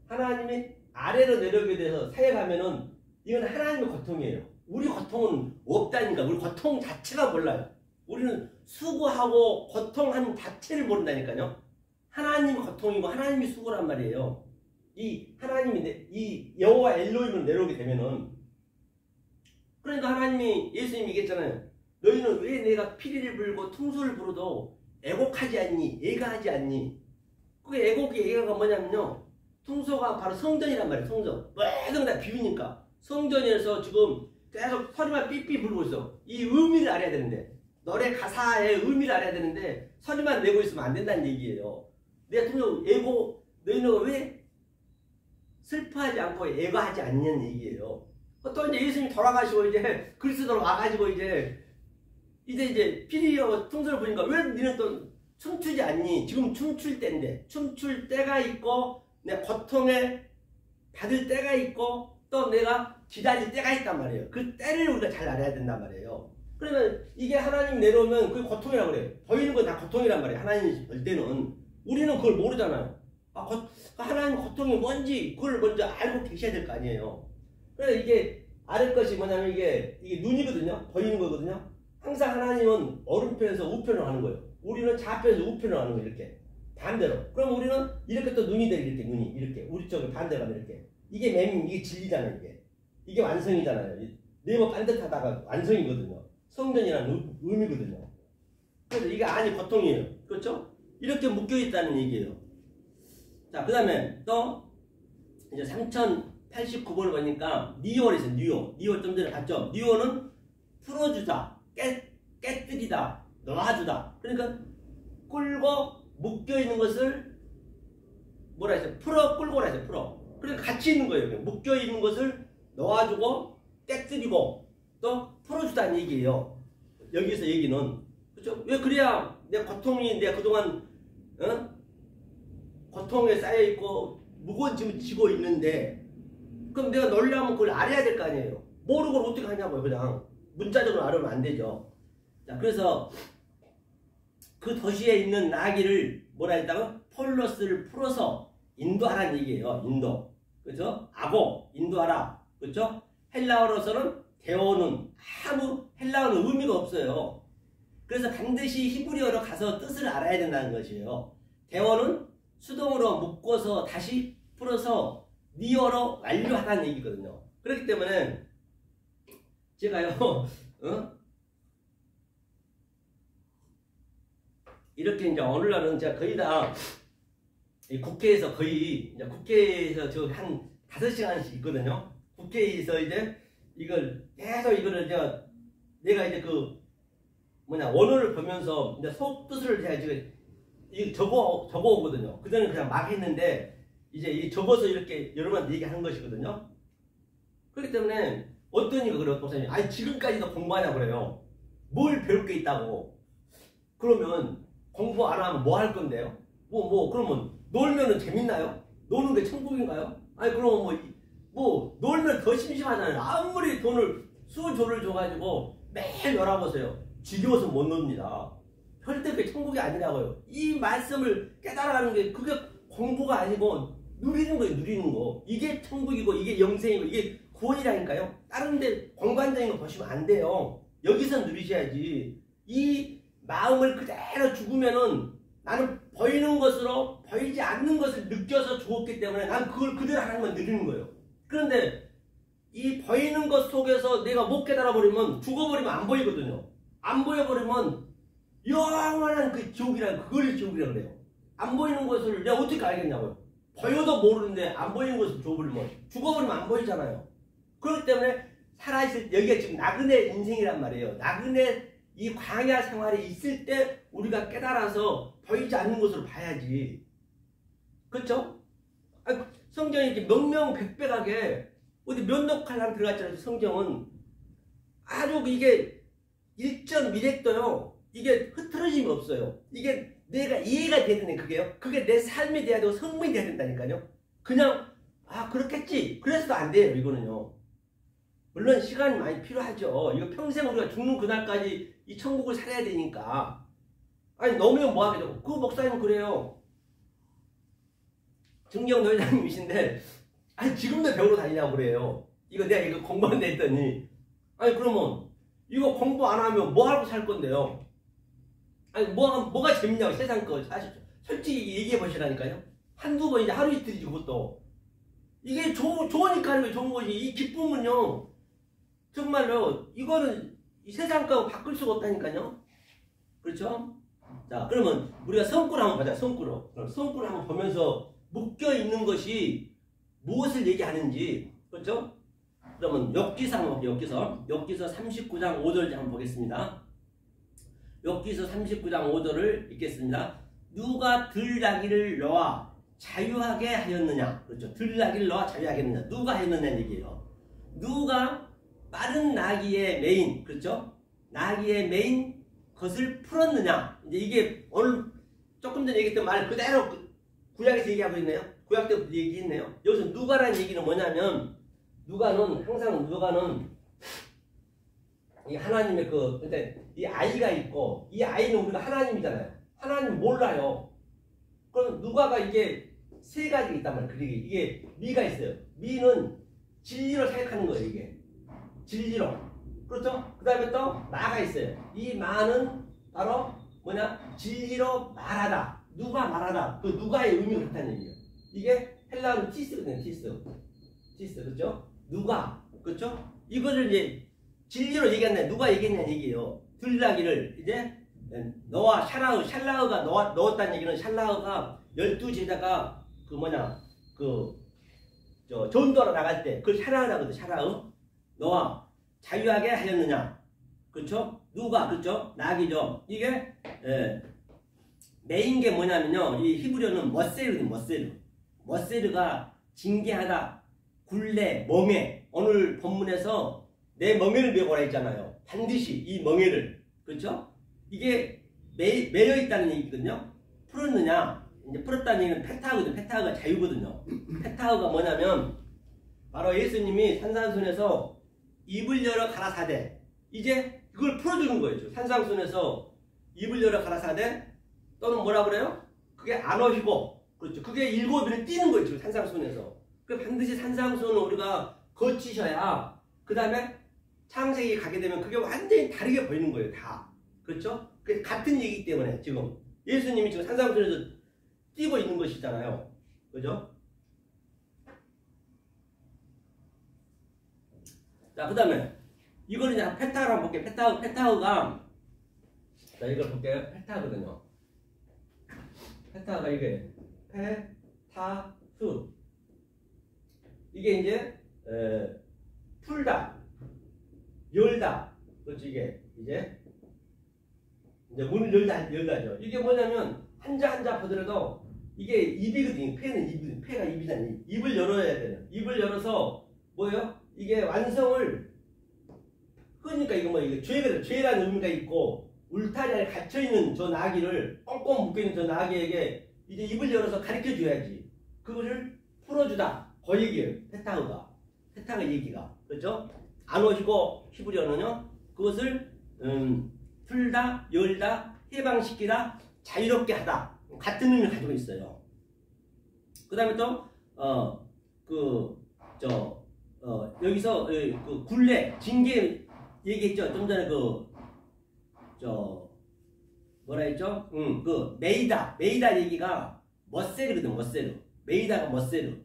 하나님이 아래로 내려오게 돼서 사역하면은 이건 하나님의 고통이에요. 우리 고통은 없다니까. 우리 고통 자체가 몰라요. 우리는 수고하고 고통하는 자체를 모른다니까요. 하나님이 고통이고 하나님이 수고란 말이에요. 이 하나님이 이 여호와 엘로힘을 내려오게 되면은, 그러니까 하나님이, 예수님이 얘기했잖아요. 너희는 왜 내가 피리를 불고 퉁소를 부르도 애곡하지 않니? 애가하지 않니? 그게 애가가 뭐냐면요, 퉁소가 바로 성전이란 말이에요. 성전. 모든 다 비우니까 성전에서 지금 계속 소리만 삐삐 부르고 있어. 이 의미를 알아야 되는데, 노래 가사의 의미를 알아야 되는데 소리만 내고 있으면 안 된다는 얘기예요. 내가 퉁소 애고, 너희는 왜 슬퍼하지 않고 애가하지 않냐는 얘기예요. 또 이제 예수님이 돌아가시고 이제 그리스도로 와가지고 이제 피리하고 퉁소를 부니까 왜 너희는 또 춤추지 않니? 지금 춤출 때인데, 춤출 때가 있고 내 고통에 받을 때가 있고 또 내가 기다릴 때가 있단 말이에요. 그 때를 우리가 잘 알아야 된단 말이에요. 그러면 이게 하나님 내려오면 그게 고통이라고 그래요. 보이는 건 다 고통이란 말이에요. 하나님이 볼 때는. 우리는 그걸 모르잖아요. 하나님 고통이 뭔지 그걸 먼저 알고 계셔야 될 거 아니에요. 그래서 이게 알을 것이 뭐냐면 이게 눈이거든요. 보이는 거거든요. 항상 하나님은 오른편에서 우편으로 하는 거예요. 우리는 좌편에서 우편으로 하는 거예요. 이렇게 반대로. 그럼 우리는 이렇게 또 눈이 돼. 이렇게 눈이 이렇게 우리 쪽에 반대로 가면 이렇게. 이게 진리잖아요. 이게 완성이잖아요. 네모 반듯하다가 완성이거든요. 성전이라는 의미거든요. 그래서 이게 아니 고통이에요. 그렇죠? 이렇게 묶여있다는 얘기예요. 자, 그 다음에 또 이제 3089번을 보니까 니오를 있어요. 니오 좀 전에 봤죠? 니오는 풀어주다, 깨뜨리다, 놓아주다. 그러니까 끌고 묶여있는 것을 뭐라 했어요? 끌고라 했어요. 그러니까 같이 있는 거예요. 묶여있는 것을 놓아주고 깨뜨리고 또 풀어주다는 얘기예요. 여기서 얘기는. 그렇죠? 왜 그래야 내 고통이 내 그동안 고통에 쌓여있고 무거운 짐을 지고 있는데 그럼 내가 놀라면 그걸 알아야 될 거 아니에요. 모르고 어떻게 하냐고요. 그냥 문자적으로 알으면 안 되죠. 자, 그래서 그 도시에 있는 나귀를 뭐라 했다고? 폴로스를 풀어서 인도하라는 얘기예요. 인도. 그렇죠? 아고, 인도하라. 그렇죠? 헬라어로서는 대오는 헬라어는 의미가 없어요. 그래서 반드시 히브리어로 가서 뜻을 알아야 된다는 것이에요. 대오는 수동으로 묶어서 다시 풀어서 니어로 완료하라는 얘기거든요. 그렇기 때문에 제가요, 이렇게 이제 오늘날은 제가 거의 다 국회에서 국회에서 저 한 5시간씩 있거든요. 국회에서 이제 이걸 계속 이거를 내가 이제 원어를 보면서 이제 속 뜻을 제가 지금 적어 오거든요. 그전에 그냥 막 했는데 이제 적어서 이렇게 여러분한테 얘기하는 것이거든요. 그렇기 때문에 어떤 이가 그래요, 목사님. 아니 지금까지도 공부하냐 그래요. 뭘 배울 게 있다고. 그러면 공부 안 하면 뭐 할 건데요? 그러면 놀면은 재밌나요? 노는 게 천국인가요? 아니 그러면 놀면 더 심심하잖아요. 아무리 수조를 줘가지고 매일 놀아보세요. 지겨워서 못 놉니다. 절대 그게 천국이 아니라고요. 이 말씀을 깨달아가는 게 그게 공부가 아니고 누리는 거예요. 누리는 거. 이게 천국이고 이게 영생이고 이게 구원이라니까요. 다른 데 공간적인 거 보시면 안 돼요. 여기서 누리셔야지. 이 마음을 그대로 죽으면은 나는 보이는 것으로 보이지 않는 것을 느껴서 죽었기 때문에 난 그걸 그대로 하는 건 누리는 거예요. 그런데 이 보이는 것 속에서 내가 못 깨달아 버리면 죽어버리면 안 보이거든요. 안 보여버리면 영원한 그 그걸 지옥이라고 그래요. 안 보이는 것을 내가 어떻게 알겠냐고요. 보여도 모르는데 안 보이는 것을 죽어버리면 안 보이잖아요. 그렇기 때문에 살아있을 때 여기가 지금 나그네 인생이란 말이에요. 나그네 이 광야 생활에 있을 때 우리가 깨달아서 보이지 않는 것으로 봐야지. 그렇죠? 성경이 이렇게 명명백백하게 어디 면도칼랑 들어갔잖아요. 성경은 아주 이게 일점일획도요. 이게 흐트러짐이 없어요. 이게 내가 이해가 되는 그게요. 그게 내 삶이 돼야 되고 성분이 돼야 된다니까요. 그냥 그렇겠지. 그래서도 안 돼요. 이거는요. 물론 시간이 많이 필요하죠. 이거 평생 우리가 죽는 그날까지 이 천국을 살아야 되니까. 아니 너무면 뭐하겠죠. 그 목사님은 그래요. 정경도 회장님이신데 지금도 배우러 다니냐고 그래요. 내가 이거 공부한다 했더니 그러면 이거 공부 안 하면 뭐 하고 살 건데요. 뭐가 재밌냐고 세상 거 사실 솔직히 얘기해 보시라니까요. 한두 번이지 하루 이틀이지 그것도. 이게 좋으니까 하는 게 좋은 거지. 이 기쁨은요. 정말로 이거는 이 세상 거 바꿀 수가 없다니까요. 그렇죠? 자, 그러면 우리가 성구를 한번 보자. 성구로. 그럼 성구를 한번 보면서 묶여 있는 것이 무엇을 얘기하는지. 그렇죠? 그러면 욥기서 한번 볼게요. 욥기서 39장 5절 한번 보겠습니다. 욥기서 39장 5절을 읽겠습니다. 누가 들나귀를 놓아 자유하게 하였느냐. 그렇죠. 들나귀를 놓아 자유하게 했느냐. 누가 했느냐는 얘기예요. 누가 빠른 나귀의 메인, 그렇죠? 나귀의 메인 것을 풀었느냐. 이제 이게 오늘 조금 전에 얘기했던 말 그대로 구약에서 얘기하고 있네요. 구약 때부터 얘기했네요. 여기서 누가라는 얘기는 뭐냐면 항상 누가는 이 하나님의 이 아이가 있고 이 아이는 우리가 하나님이잖아요. 하나님 몰라요. 그럼 누가가 이게 세 가지가 있단 말이에요. 이게 미가 있어요. 미는 진리로 생각하는 거예요. 이게 진리로. 그렇죠? 그 다음에 또 마가 있어요. 이 마는 바로 진리로 말하다. 누가 말하다. 그 누가의 의미가 그렇다는 얘기예요. 이게 헬라어는 티스거든요. 티스. 그렇죠? 누가. 그렇죠? 이거를 이제 진리로 얘기한다. 누가 얘기했냐는 얘기예요. 들나귀를 이제 너와 샬라우가 넣었다는 얘기는 샬라우가 12제자가 전도하러 나갈 때 그걸 샬라우라거든. 샬라우. 너와 자유하게 하였느냐. 그렇죠? 누가. 그렇죠? 나귀죠. 이게 메인 게 뭐냐면요. 이 히브리어는 머세르가 징계하다, 굴레, 멍해. 오늘 본문에서 내 멍에를 메고라 했잖아요. 반드시 이 멍에를. 그렇죠? 이게 매여 있다는 얘기거든요. 풀었느냐? 이제 풀었다는 얘기는 페타하거든요. 페타하가 자유거든요. 페타하가 뭐냐면 바로 예수님이 산상순에서 입을 열어 가라사대. 이제 그걸 풀어주는 거예요. 산상순에서 입을 열어 가라사대 또는 뭐라 그래요? 그게 안 오시고 그렇죠. 그게 일곱이는 뛰는 거예요. 산상순에서. 그 반드시 산상순을 우리가 거치셔야 그 다음에 창세기 가게 되면 그게 완전히 다르게 보이는 거예요. 다. 그렇죠? 같은 얘기이기 때문에 지금 예수님이 지금 산상순에서 뛰고 있는 것이잖아요. 그죠? 자, 그 다음에 이거는 이제 페타를 한번 볼게요. 페타우가 자, 이걸 볼게요. 페타거든요. 페타가 이게 페타수 이게 이제 풀다 열다 그렇죠. 이게 이제 문을 열다죠. 이게 뭐냐면 한자 보더라도 이게 입이거든요. 폐가 입이잖아요. 입을 열어야 돼요. 입을 열어서 뭐예요? 이게 완성을 그러니까 이거 뭐 이게 죄라는 의미가 있고 울타리 안에 갇혀있는 저 나귀를 꽁꽁 묶여있는 저 나귀에게 이제 입을 열어서 가르쳐 줘야지. 그거를 풀어주다. 그 얘기예요. 페타가 얘기가. 그렇죠? 안 오시고 히브리어는요. 그것을 풀다, 열다, 해방시키다, 자유롭게 하다. 같은 의미를 가지고 있어요. 그 다음에 또 여기서 그 굴레, 징계 얘기했죠. 좀 전에 뭐라 했죠? 그 메이다 얘기가 머세르거든. 머세르. 메이다가 머세르.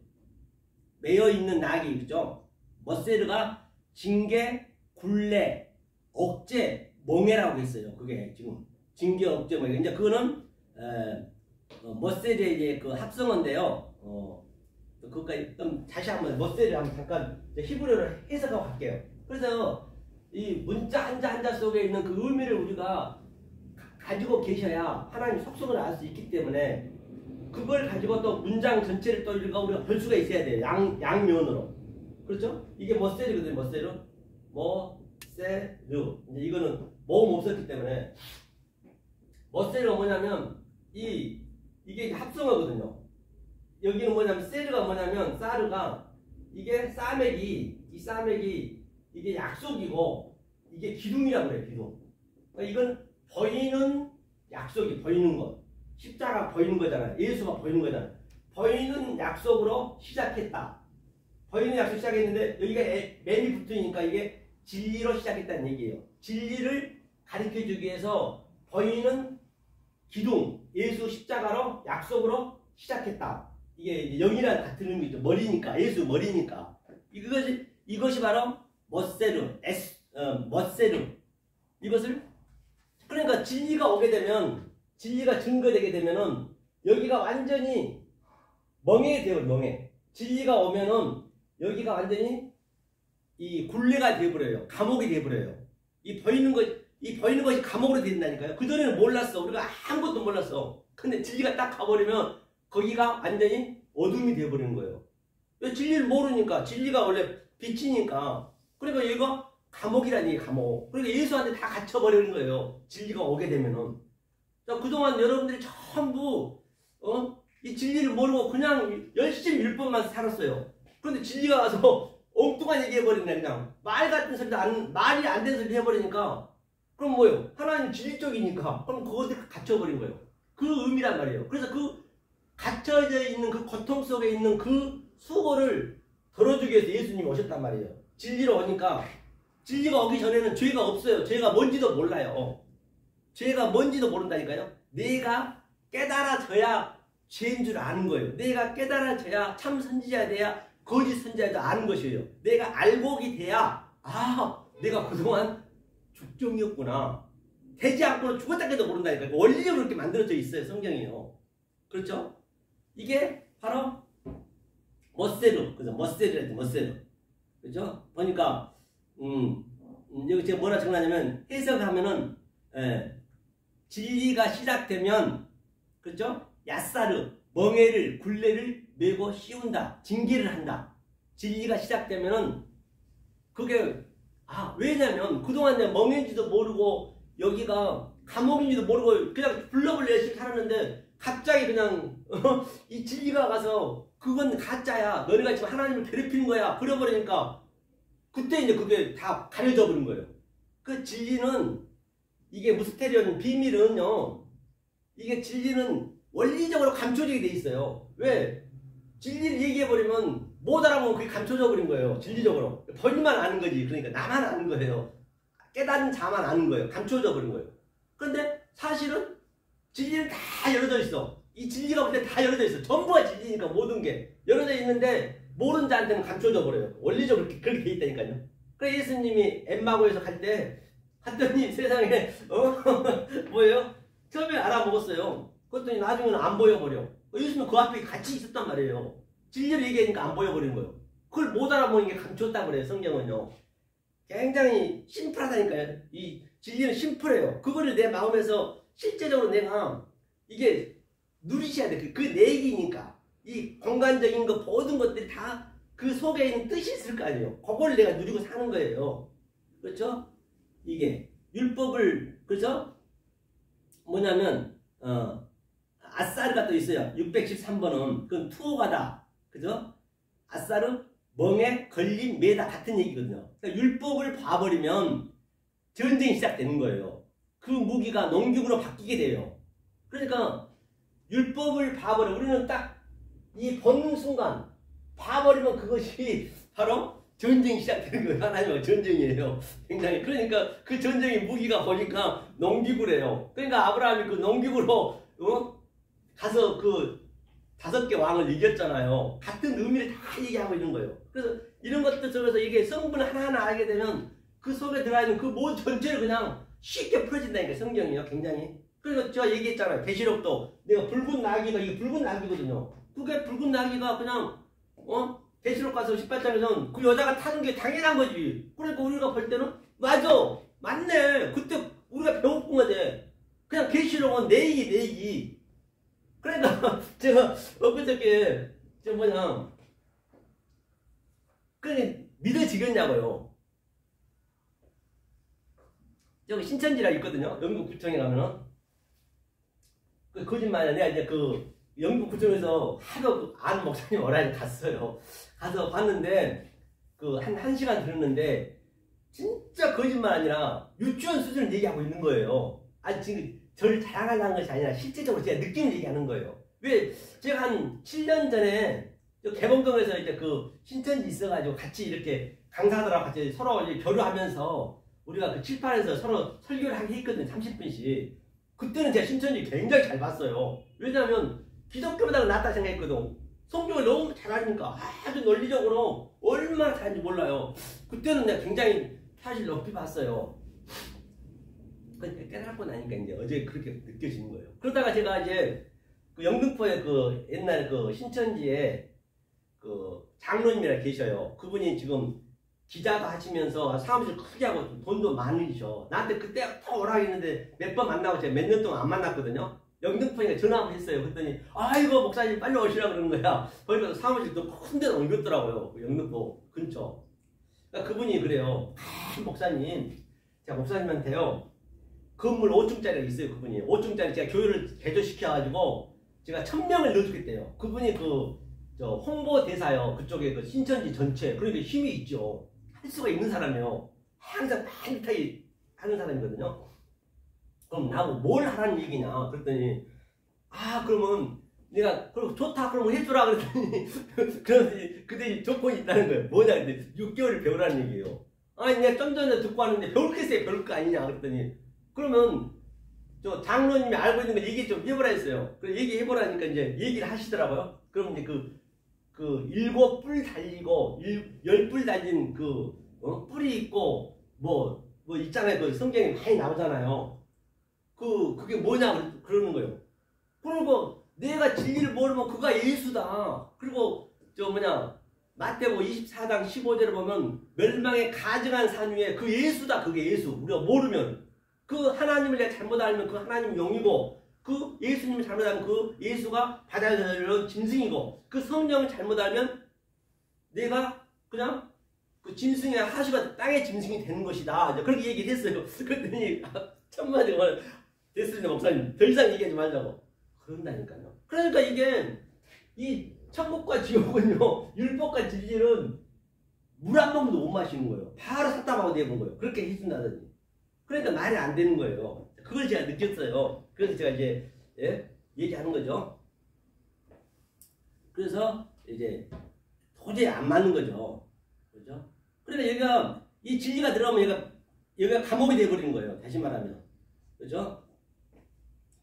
매여 있는 낙이 그죠? 머세르가 징계, 굴레, 억제, 멍해라고 했어요. 그게 지금 징계, 억제, 멍해. 이제 그거는 머세르의 이제 그 합성어인데요. 그것까지 좀 다시 한번 머세르 한번 잠깐 히브리어를 해석하고 갈게요. 그래서 이 문자 한자 속에 있는 그 의미를 우리가 가지고 계셔야 하나님 속성을 알 수 있기 때문에 그걸 가지고 또 문장 전체를 또 우리가 볼 수가 있어야 돼요. 양면으로. 그렇죠? 이게 머세르거든요. 머세르. 이제 이거는 모음 없었기 때문에 머세르가 뭐냐면 이게 합성어거든요. 여기는 뭐냐면 세르가 뭐냐면 사르가 이게 싸매기 이게 약속이고 이게 기둥이라고 그래요. 기둥. 그러니까 이건 보이는 약속이 보이는 것. 십자가 보이는 거잖아요. 예수가 보이는 거잖아요. 보이는 약속으로 시작했다. 보이는 약속 시작했는데 여기가 맨이 붙으니까 이게 진리로 시작했다는 얘기예요. 진리를 가르쳐주기 위해서 보이는 기둥, 예수 십자가로 약속으로 시작했다. 이게 영이랑 같은 의미죠. 머리니까, 예수 머리니까. 이것이 바로 머세르. 이것을 그러니까 진리가 오게 되면 진리가 증거되게 되면은 여기가 완전히 멍해 되어요. 멍해. 진리가 오면은 여기가 완전히 이 굴레가 되어버려요. 감옥이 되어버려요. 이 보이는 것이 감옥으로 된다니까요. 그전에는 몰랐어. 우리가 아무것도 몰랐어. 근데 진리가 딱 가버리면 거기가 완전히 어둠이 되어버리는 거예요. 진리를 모르니까 진리가 원래 빛이니까 그러니까 얘가 감옥이라는 얘기 감옥. 그러니까 예수한테 다 갇혀버리는 거예요. 진리가 오게 되면은. 자, 그동안 여러분들이 전부 이 진리를 모르고 그냥 열심히 율법만 살았어요. 그런데 진리가 와서 엉뚱한 얘기 해버리네. 그냥 말 같은 소리도 말이 안 되는 소리 해버리니까 그럼 뭐예요? 하나님 진리적이니까 그럼 그것에 갇혀버린 거예요. 그 의미란 말이에요. 그래서 그 갇혀져 있는 그 고통 속에 있는 그 수고를 덜어주기 위해서 예수님이 오셨단 말이에요. 진리로 오니까 진리가 오기 전에는 죄가 없어요. 죄가 뭔지도 몰라요. 죄가 뭔지도 모른다니까요. 내가 깨달아져야 죄인 줄 아는 거예요. 내가 깨달아져야 참 선지자가 돼야 거짓 선지자도 아는 것이에요. 내가 알곡이 돼야 내가 그동안 죽종이었구나. 되지 않고는 죽었다고도 모른다니까요. 원리적으로 그렇게 만들어져 있어요. 성경이요. 그렇죠? 이게 바로 머세르. 그래서 머세르. 그렇죠? 보니까 여기 제가 뭐라 적어놨냐면 해석하면은 진리가 시작되면 그렇죠? 야사르 멍에를 굴레를 메고 씌운다. 징계를 한다. 진리가 시작되면은 그게 왜냐면 그동안 내가 멍인지도 모르고 여기가 감옥인지도 모르고 그냥 블럭을 열심히 살았는데 갑자기 그냥 이 진리가 가서 그건 가짜야. 너네가 지금 하나님을 괴롭히는 거야. 그래버리니까 그때 이제 그게 다 가려져 버린 거예요. 그 진리는 이게 무스테리온 비밀은요. 이게 진리는 원리적으로 감춰지게 돼 있어요. 왜? 진리를 얘기해버리면 못 알아보면 그게 감춰져 버린 거예요. 진리적으로. 본인만 아는 거지. 그러니까 나만 아는 거예요. 깨달은 자만 아는 거예요. 감춰져 버린 거예요. 그런데 사실은 진리는 다 열어져 있어. 이 진리가 볼 때 다 열어져 있어. 전부가 진리니까 모든 게 열어져 있는데 모르는 자한테는 감춰져 버려요. 원리적으로 그렇게 돼 있다니까요. 그래서 예수님이 엠마고에서 갈 때 갔더니 세상에 뭐예요? 처음에 알아먹었어요. 그랬더니 나중에는 안 보여버려. 예수님은 그 앞에 같이 있었단 말이에요. 진리를 얘기하니까 안 보여버리는 거예요. 그걸 못 알아보는 게 감췄다고 그래요. 성경은요. 굉장히 심플하다니까요. 이 진리는 심플해요. 그거를 내 마음에서 실제적으로 내가 이게 누리셔야 돼. 그 내 얘기니까. 이 공간적인 거 모든 것들이 다 그 속에 있는 뜻이 있을 거 아니에요. 그걸 내가 누리고 사는 거예요. 그렇죠? 이게 율법을 그렇죠? 뭐냐면 아사르가 또 있어요. 613번은 그건 투어가다. 그죠? 아사르 멍에 걸린 매다 같은 얘기거든요. 그러니까 율법을 봐버리면 전쟁이 시작되는 거예요. 그 무기가 농기구로 바뀌게 돼요. 그러니까 율법을 봐버려. 우리는 딱 이 보는 순간 봐버리면 그것이 바로 전쟁이 시작되는 거예요. 하나님과 전쟁이에요. 굉장히. 그러니까 그 전쟁의 무기가 보니까 농기구래요. 그러니까 아브라함이 그 농기구로 가서 그 5개 왕을 이겼잖아요. 같은 의미를 다 얘기하고 있는 거예요. 그래서 이런 것들 속에서 이게 성분 하나하나 알게 되면 그 속에 들어가 있는 그 모든 전체를 그냥 쉽게 풀어진다니까 성경이요. 굉장히. 그래서 제가 얘기했잖아요. 계시록도 내가 붉은 나귀가 이게 붉은 나귀거든요. 그게 붉은 나귀가 그냥 계시록 가서 18장에서는 그 여자가 타는 게 당연한 거지. 그러니까 우리가 볼 때는 맞아. 맞네. 그때 우리가 배웠던 거지. 그냥 계시록은 내 얘기. 그러니까 제가 엊그저께 그냥 믿어지겠냐고요. 저기 신천지라 있거든요. 영국 구청에 가면은 그 거짓말이야. 내가 이제 그 영국 구청에서 하도 아는 목사님 오라니 갔어요. 가서 봤는데 그 한 시간 들었는데 진짜 거짓말 아니라 유치원 수준을 얘기하고 있는 거예요. 아니 지금 저를 자랑하려는 것이 아니라 실제적으로 제가 느낌을 얘기하는 거예요. 왜 제가 한 7년 전에 개봉동에서 이제 그 신천지 있어가지고 같이 이렇게 강사들하고 같이 서로 이제 교류하면서 우리가 그 칠판에서 서로 설교를 하게 했거든요. 30분씩. 그때는 제가 신천지 굉장히 잘 봤어요. 왜냐하면 기독교보다 낫다 생각했거든. 성경을 너무 잘하니까 아주 논리적으로 얼마나 잘하는지 몰라요. 그때는 내가 굉장히 사실 높이 봤어요. 근데 깨달고 나니까 이제 어제 그렇게 느껴지는 거예요. 그러다가 제가 이제 그 영등포에 그 옛날 그 신천지에 그 장로님이라 계셔요. 그분이 지금 기자도 하시면서 사무실 크게 하고 돈도 많으셔. 나한테 그때 더 오라 했는데 몇 번 만나고 제가 몇 년 동안 안 만났거든요. 영등포에 전화 한번 했어요. 그랬더니 아이고 목사님 빨리 오시라 그러는 거야. 거기서 사무실도 큰 데로 옮겼더라고요. 영등포 근처. 그러니까 그분이 그래요. 목사님, 제가 목사님한테요. 건물 5층짜리가 있어요. 그분이 5층짜리 제가 교회를 개조시켜가지고 제가 1000명을 넣어주겠대요. 그분이 저 홍보대사요. 그쪽에 그 신천지 전체. 그러니까 힘이 있죠. 할 수가 있는 사람이요. 항상 반듯하게 하는 사람이거든요. 그럼 나보고 뭘 하라는 얘기냐 그랬더니 그러면 내가 그럼 좋다 그러면 해주라 그랬더니 그러더니 그때 조건이 있다는 거예요. 뭐냐 근데 6개월을 배우라는 얘기예요. 아니 내가 좀 전에 듣고 왔는데 배울 게 있어요. 배울 거 아니냐 그랬더니 그러면 저 장로님이 알고 있는 거 얘기 좀 해보라 했어요. 그래서 얘기해보라니까 이제 얘기를 하시더라고요. 그럼 이제 그 7뿔 달리고 10뿔 달린 뿔이 있고 뭐 있잖아요. 그 성경에 많이 나오잖아요. 그게 뭐냐 그러는 거예요. 그리고 내가 진리를 모르면 그가 예수다. 그리고 마태복음 24장 15절을 보면 멸망에 가증한 산 위에 그 예수다. 그게 예수. 우리가 모르면 그 하나님을 내가 잘못 알면 그 하나님 영이고 그 예수님을 잘못 알면 그 예수가 바다에 내려온 짐승이고 그 성령을 잘못 알면 내가 그냥 그 짐승의 하수가 땅의 짐승이 되는 것이다. 이제 그렇게 얘기를 했어요. 그랬더니 천마디 됐습니다 목사님. 더 이상 얘기하지 말자고. 그런다니까요. 그러니까 이게 이 천국과 지옥은요 율법과 진리는 물 한 모금도 못 마시는 거예요. 바로 삭담하고 내본 거예요. 그렇게 해준다더니. 그러니까 말이 안 되는 거예요. 그걸 제가 느꼈어요. 그래서 제가 이제 얘기하는 거죠. 그래서 이제 도저히 안 맞는 거죠. 그렇죠? 그러니까 여기가 이 진리가 들어가면 여기가 감옥이 돼버리는 거예요. 다시 말하면. 그렇죠?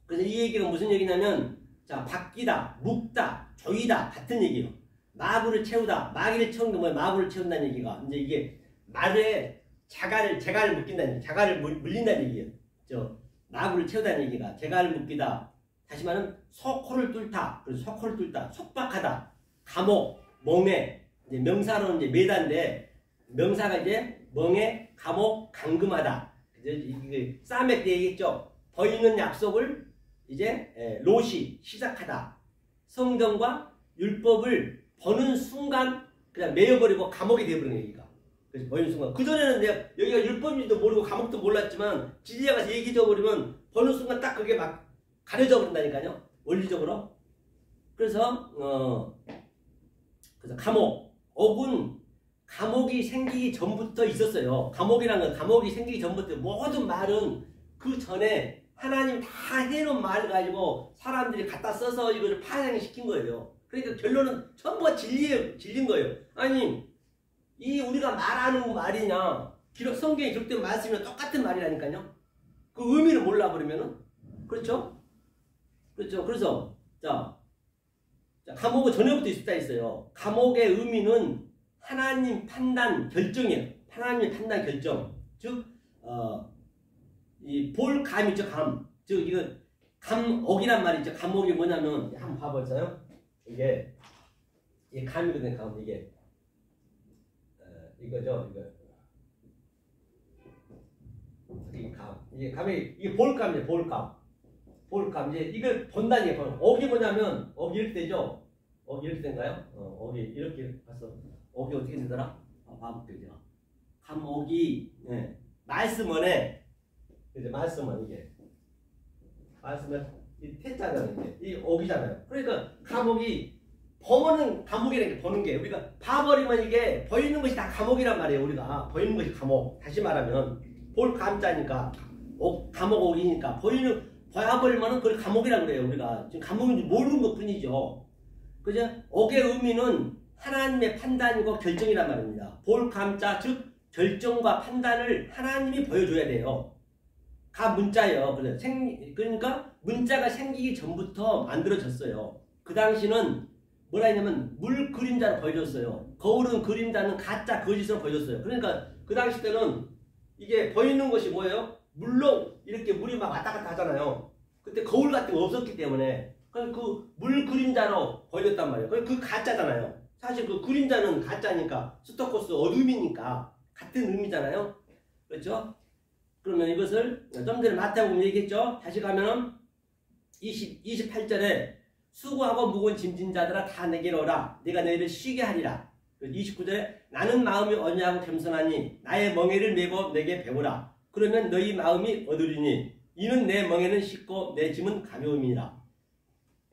그래서 이 얘기가 무슨 얘기냐면 자 바뀌다, 묶다, 조이다 같은 얘기예요. 마구를 채우다, 마귀를 채우는 게 뭐예요? 마구를 채운다는 얘기가 이제 이게 말에 재갈을 묶인다는 얘기, 재갈을 물린다는 얘기예요. 마구를 채우다는 얘기가 재갈을 묶이다. 다시 말하면 소코를 뚫다, 그래서 소코를 뚫다, 속박하다, 감옥, 멍에 이제 명사로는 이제 매다인데 명사가 이제 멍에, 감옥, 감금하다. 이게 싸맥 때 얘기했죠. 버리는 약속을 이제 롯이 시작하다. 성경과 율법을 버는 순간 그냥 매여버리고 감옥이 되어버리는 얘기가. 그래서 버리는 순간. 그전에는 내가 여기가 율법인지도 모르고 감옥도 몰랐지만 진리에 가서 얘기해버리면 버는 순간 딱 그게 막 가려져 버린다니까요. 원리적으로. 그래서 감옥. 옥은 감옥이 생기기 전부터 있었어요. 감옥이라는 건 감옥이 생기기 전부터 모든 말은 그 전에 하나님 다 해놓은 말을 가지고 사람들이 갖다 써서 이거를 파생시킨 거예요. 그러니까 결론은 전부가 진리인 거예요. 아니 이 우리가 말하는 말이냐 성경에 기록된 말씀이랑 똑같은 말이라니까요. 그 의미를 몰라버리면은 그렇죠? 그렇죠. 그래서 자 감옥은 전에부터 있었다 했어요. 감옥의 의미는 하나님 판단 결정이에요. 하나님의 판단 결정. 즉 이 볼감이죠. 감. 즉 이거 감옥이란 말이죠. 감옥이 뭐냐면 한번 봐보세요. 이게 감이거든요. 감 이게 이거죠. 이게 감이 이게 볼감이에요. 볼감 이제 이걸 본다니까. 옥이 뭐냐면 옥이 이렇게 되죠. 옥이 이렇게 된가요? 옥이 이렇게 가서 옥이 어떻게 되더라? 봐볼게요. 감옥이 말씀 안에 이제 말씀은 이게 말씀은 이 태자잖아요. 이 옥이잖아요. 그러니까 감옥이 버는 감옥이라는 게 버는 게 우리가 봐버리면 이게 버리는 것이 다 감옥이란 말이에요. 우리가 버리는 것이 감옥. 다시 말하면 볼 감자니까 감옥 옥이니까 봐버리면은 그걸 감옥이라고 그래요. 우리가 지금 감옥인지 모르는 것 뿐이죠. 그죠? 옥의 의미는 하나님의 판단이고 결정이란 말입니다. 볼 감자 즉 결정과 판단을 하나님이 보여줘야 돼요. 문자예요. 그러니까 문자가 생기기 전부터 만들어졌어요. 그 당시는 뭐라 했냐면 물 그림자로 보여줬어요. 거울은 그림자는 가짜 거짓으로 보여줬어요. 그러니까 그 당시 때는 이게 보이는 것이 뭐예요? 물로 이렇게 물이 막 왔다 갔다 하잖아요. 그때 거울 같은 거 없었기 때문에 그 물 그림자로 보여줬단 말이에요. 그 가짜잖아요. 사실 그 그림자는 가짜니까 스토커스 어둠이니까 같은 의미잖아요. 그렇죠? 그러면 이것을 좀 전에 마태복음 얘기했죠. 다시 가면은 28절에 수고하고 무거운 짐진 자들아 다 내게로 오라. 내가 너희를 쉬게 하리라. 29절에 나는 마음이 온유하고 겸손하니 나의 멍에를 메고 내게 배우라. 그러면 너희 마음이 얻으리니 이는 내 멍에는 쉽고 내 짐은 가벼움이니라.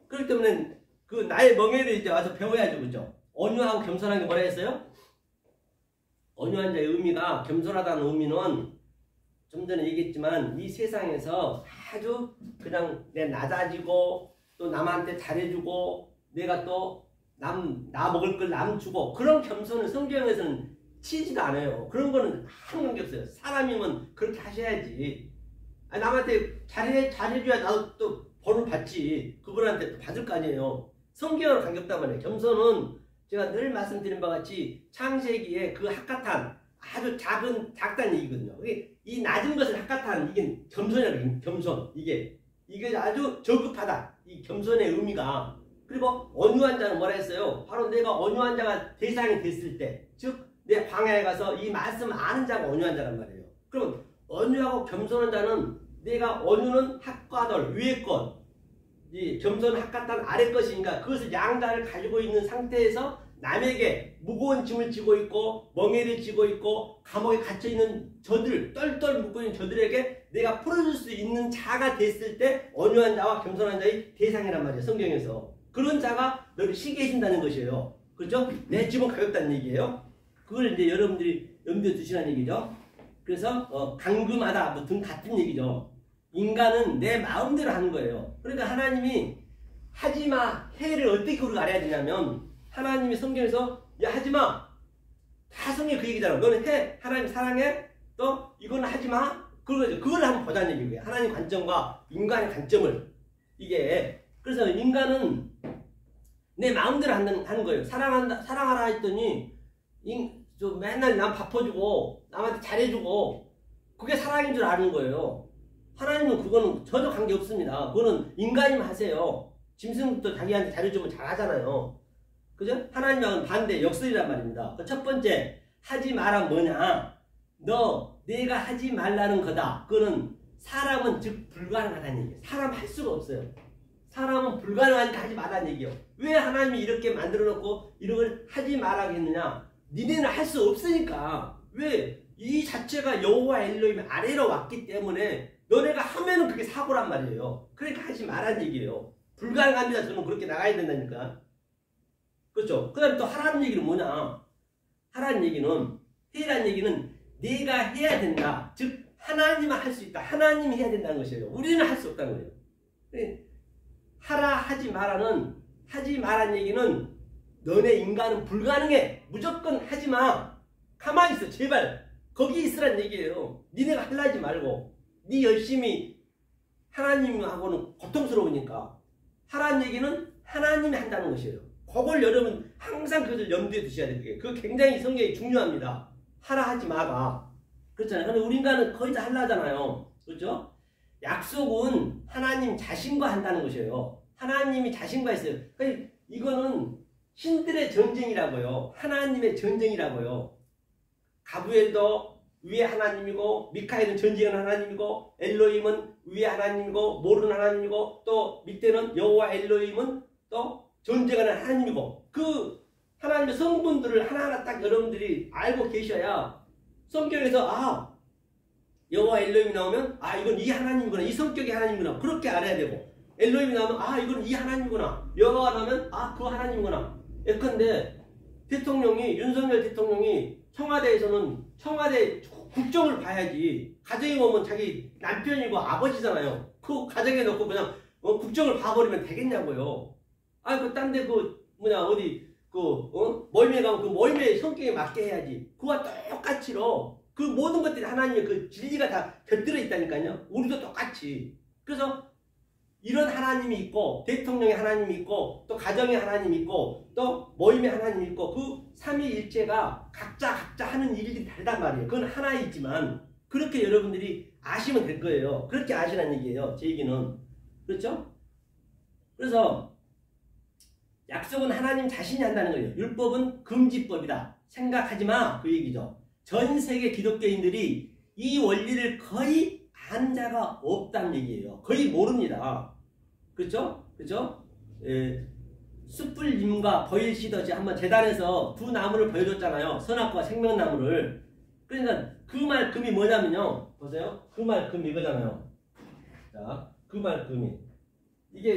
그렇기 때문에 그 나의 멍에를 이제 와서 배워야죠. 그죠? 온유하고 겸손한 게 뭐라 했어요? 온유한 자의 의미가 겸손하다는 의미는 좀 전에 얘기했지만 이 세상에서 아주 그냥 내 낮아지고 또 남한테 잘해주고 내가 또 나 먹을 걸 남 주고 그런 겸손은 성경에서는 치지도 않아요. 그런 거는 아무 관계 없어요. 사람이면 그렇게 하셔야지. 남한테 잘해줘야 나도 또 벌을 받지. 그분한테 또 받을 거 아니에요. 성경은 관계없단 말이에요. 겸손은 제가 늘 말씀드린 바와 같이 창세기에 그 핫핫한 아주 작다는 얘기거든요. 이 낮은 것을 핫핫한 이게 겸손이라고. 겸손 이게 아주 저급하다. 이 겸손의 의미가. 그리고 온유한 자는 뭐라 했어요? 바로 내가 온유한 자가 대상이 됐을 때, 즉 내 광야에 가서 이 말씀을 아는 자가 온유한 자란 말이에요. 그럼 온유하고 겸손한 자는 내가 온유는 학과들 위의 것, 이 겸손은 학과단 아래 것이니까 그것을 양자를 가지고 있는 상태에서 남에게 무거운 짐을 지고 있고 멍에를 지고 있고 감옥에 갇혀있는 저들, 똘똘 묶어있는 저들에게 내가 풀어줄 수 있는 자가 됐을 때 온유한 자와 겸손한 자의 대상이란 말이에요. 성경에서. 그런 자가 너를 쉬게 해준다는 것이에요. 그렇죠? 내 짐은 가볍다는 얘기예요. 그걸 이제 여러분들이 염두에 두시라는 얘기죠. 그래서 강금하다 뭐 등 같은 얘기죠. 인간은 내 마음대로 하는 거예요. 그러니까 하나님이 하지마 해를 어떻게 그걸 알아야 되냐면 하나님이 성경에서 야 하지마 다 성경에 그 얘기잖아. 너는 해 하나님 사랑해 또 이거는 하지마 그걸 한번 보자는 얘기예요. 하나님 관점과 인간의 관점을 이게 그래서 인간은 내 마음대로 하는 거예요. 사랑하라 했더니 좀 맨날 남 바꿔주고 남한테 잘해주고 그게 사랑인 줄 아는 거예요. 하나님은 그거는 전혀 관계없습니다. 그거는 인간이면 하세요. 짐승부터 자기한테 잘해주면 잘하잖아요. 그죠? 하나님과는 반대 역설이란 말입니다. 첫 번째 하지 마라 뭐냐? 내가 하지 말라는 거다. 그거는 사람은 즉 불가능하다는 얘기예요. 사람 할 수가 없어요. 사람은 불가능하니까 하지 말라는 얘기예요. 왜 하나님이 이렇게 만들어 놓고 이런 걸 하지 말라고 했느냐? 니네는 할 수 없으니까. 왜? 이 자체가 여호와 엘로힘 아래로 왔기 때문에 너네가 하면은 그게 사고란 말이에요. 그러니까 하지 말라는 얘기예요. 불가능합니다. 저는 그렇게 나가야 된다니까. 그렇죠? 그 다음에 또 하라는 얘기는 뭐냐? 하라는 얘기는 해라는 얘기는 네가 해야 된다. 즉 하나님은 할 수 있다. 하나님이 해야 된다는 것이에요. 우리는 할 수 없다는 거예요. 하라 하지 마라는 하지 마라는 얘기는 너네 인간은 불가능해. 무조건 하지 마. 가만히 있어. 제발. 거기 있으란 얘기예요. 니네가 하려지 말고. 네 열심히 하나님하고는 고통스러우니까. 하라는 얘기는 하나님이 한다는 것이에요. 그걸 여러분 항상 그것을 염두에 두셔야 돼요. 그거 굉장히 성경이 중요합니다. 하라 하지 마라. 그렇잖아요. 근데 우리 인간은 거의 다 하려 하잖아요. 그렇죠? 약속은 하나님 자신과 한다는 것이에요. 하나님이 자신과 있어요. 그러니까 이거는 신들의 전쟁이라고요. 하나님의 전쟁이라고요. 가브엘도 위에 하나님이고 미카엘은 전쟁은 하나님이고 엘로힘은 위에 하나님이고 모르는 하나님이고 또 밑에는 여호와 엘로힘은 또 전쟁하는 하나님이고 그 하나님의 성분들을 하나하나 딱 여러분들이 알고 계셔야 성경에서 여호와 엘로힘이 나오면 이건 이 하나님이구나 이 성격의 하나님이구나 그렇게 알아야 되고 엘로힘이 나오면 이건 이 하나님이구나 여호와가 나오면 그 하나님이구나. 예컨대 대통령이 윤석열 대통령이 청와대에서는 청와대 국정을 봐야지. 가정에 오면 자기 남편이고 아버지잖아요. 그 가정에 놓고 그냥 국정을 봐버리면 되겠냐고요. 딴 데 모임에 가면 그 모임의 성격에 맞게 해야지. 그와 똑같이로 그 모든 것들이 하나님의 그 진리가 다 곁들여 있다니까요. 우리도 똑같이. 그래서 이런 하나님이 있고 대통령의 하나님이 있고 또 가정의 하나님이 있고 또 모임의 하나님이 있고 그 삼위일체가 각자 하는 일이 다르단 말이에요. 그건 하나이지만 그렇게 여러분들이 아시면 될 거예요. 그렇게 아시라는 얘기예요. 제 얘기는. 그렇죠? 그래서 약속은 하나님 자신이 한다는 거예요. 율법은 금지법이다. 생각하지 마. 그 얘기죠. 전 세계 기독교인들이 이 원리를 거의 아는 자가 없다는 얘기예요. 거의 모릅니다. 그렇죠? 그렇죠? 숯불님과 버일시더지 한번 재단에서 두 나무를 보여줬잖아요. 선악과 생명나무를. 그러니까 그 말 금이 뭐냐면요. 보세요. 그 말 금 이거잖아요. 자, 그 말 금이 이게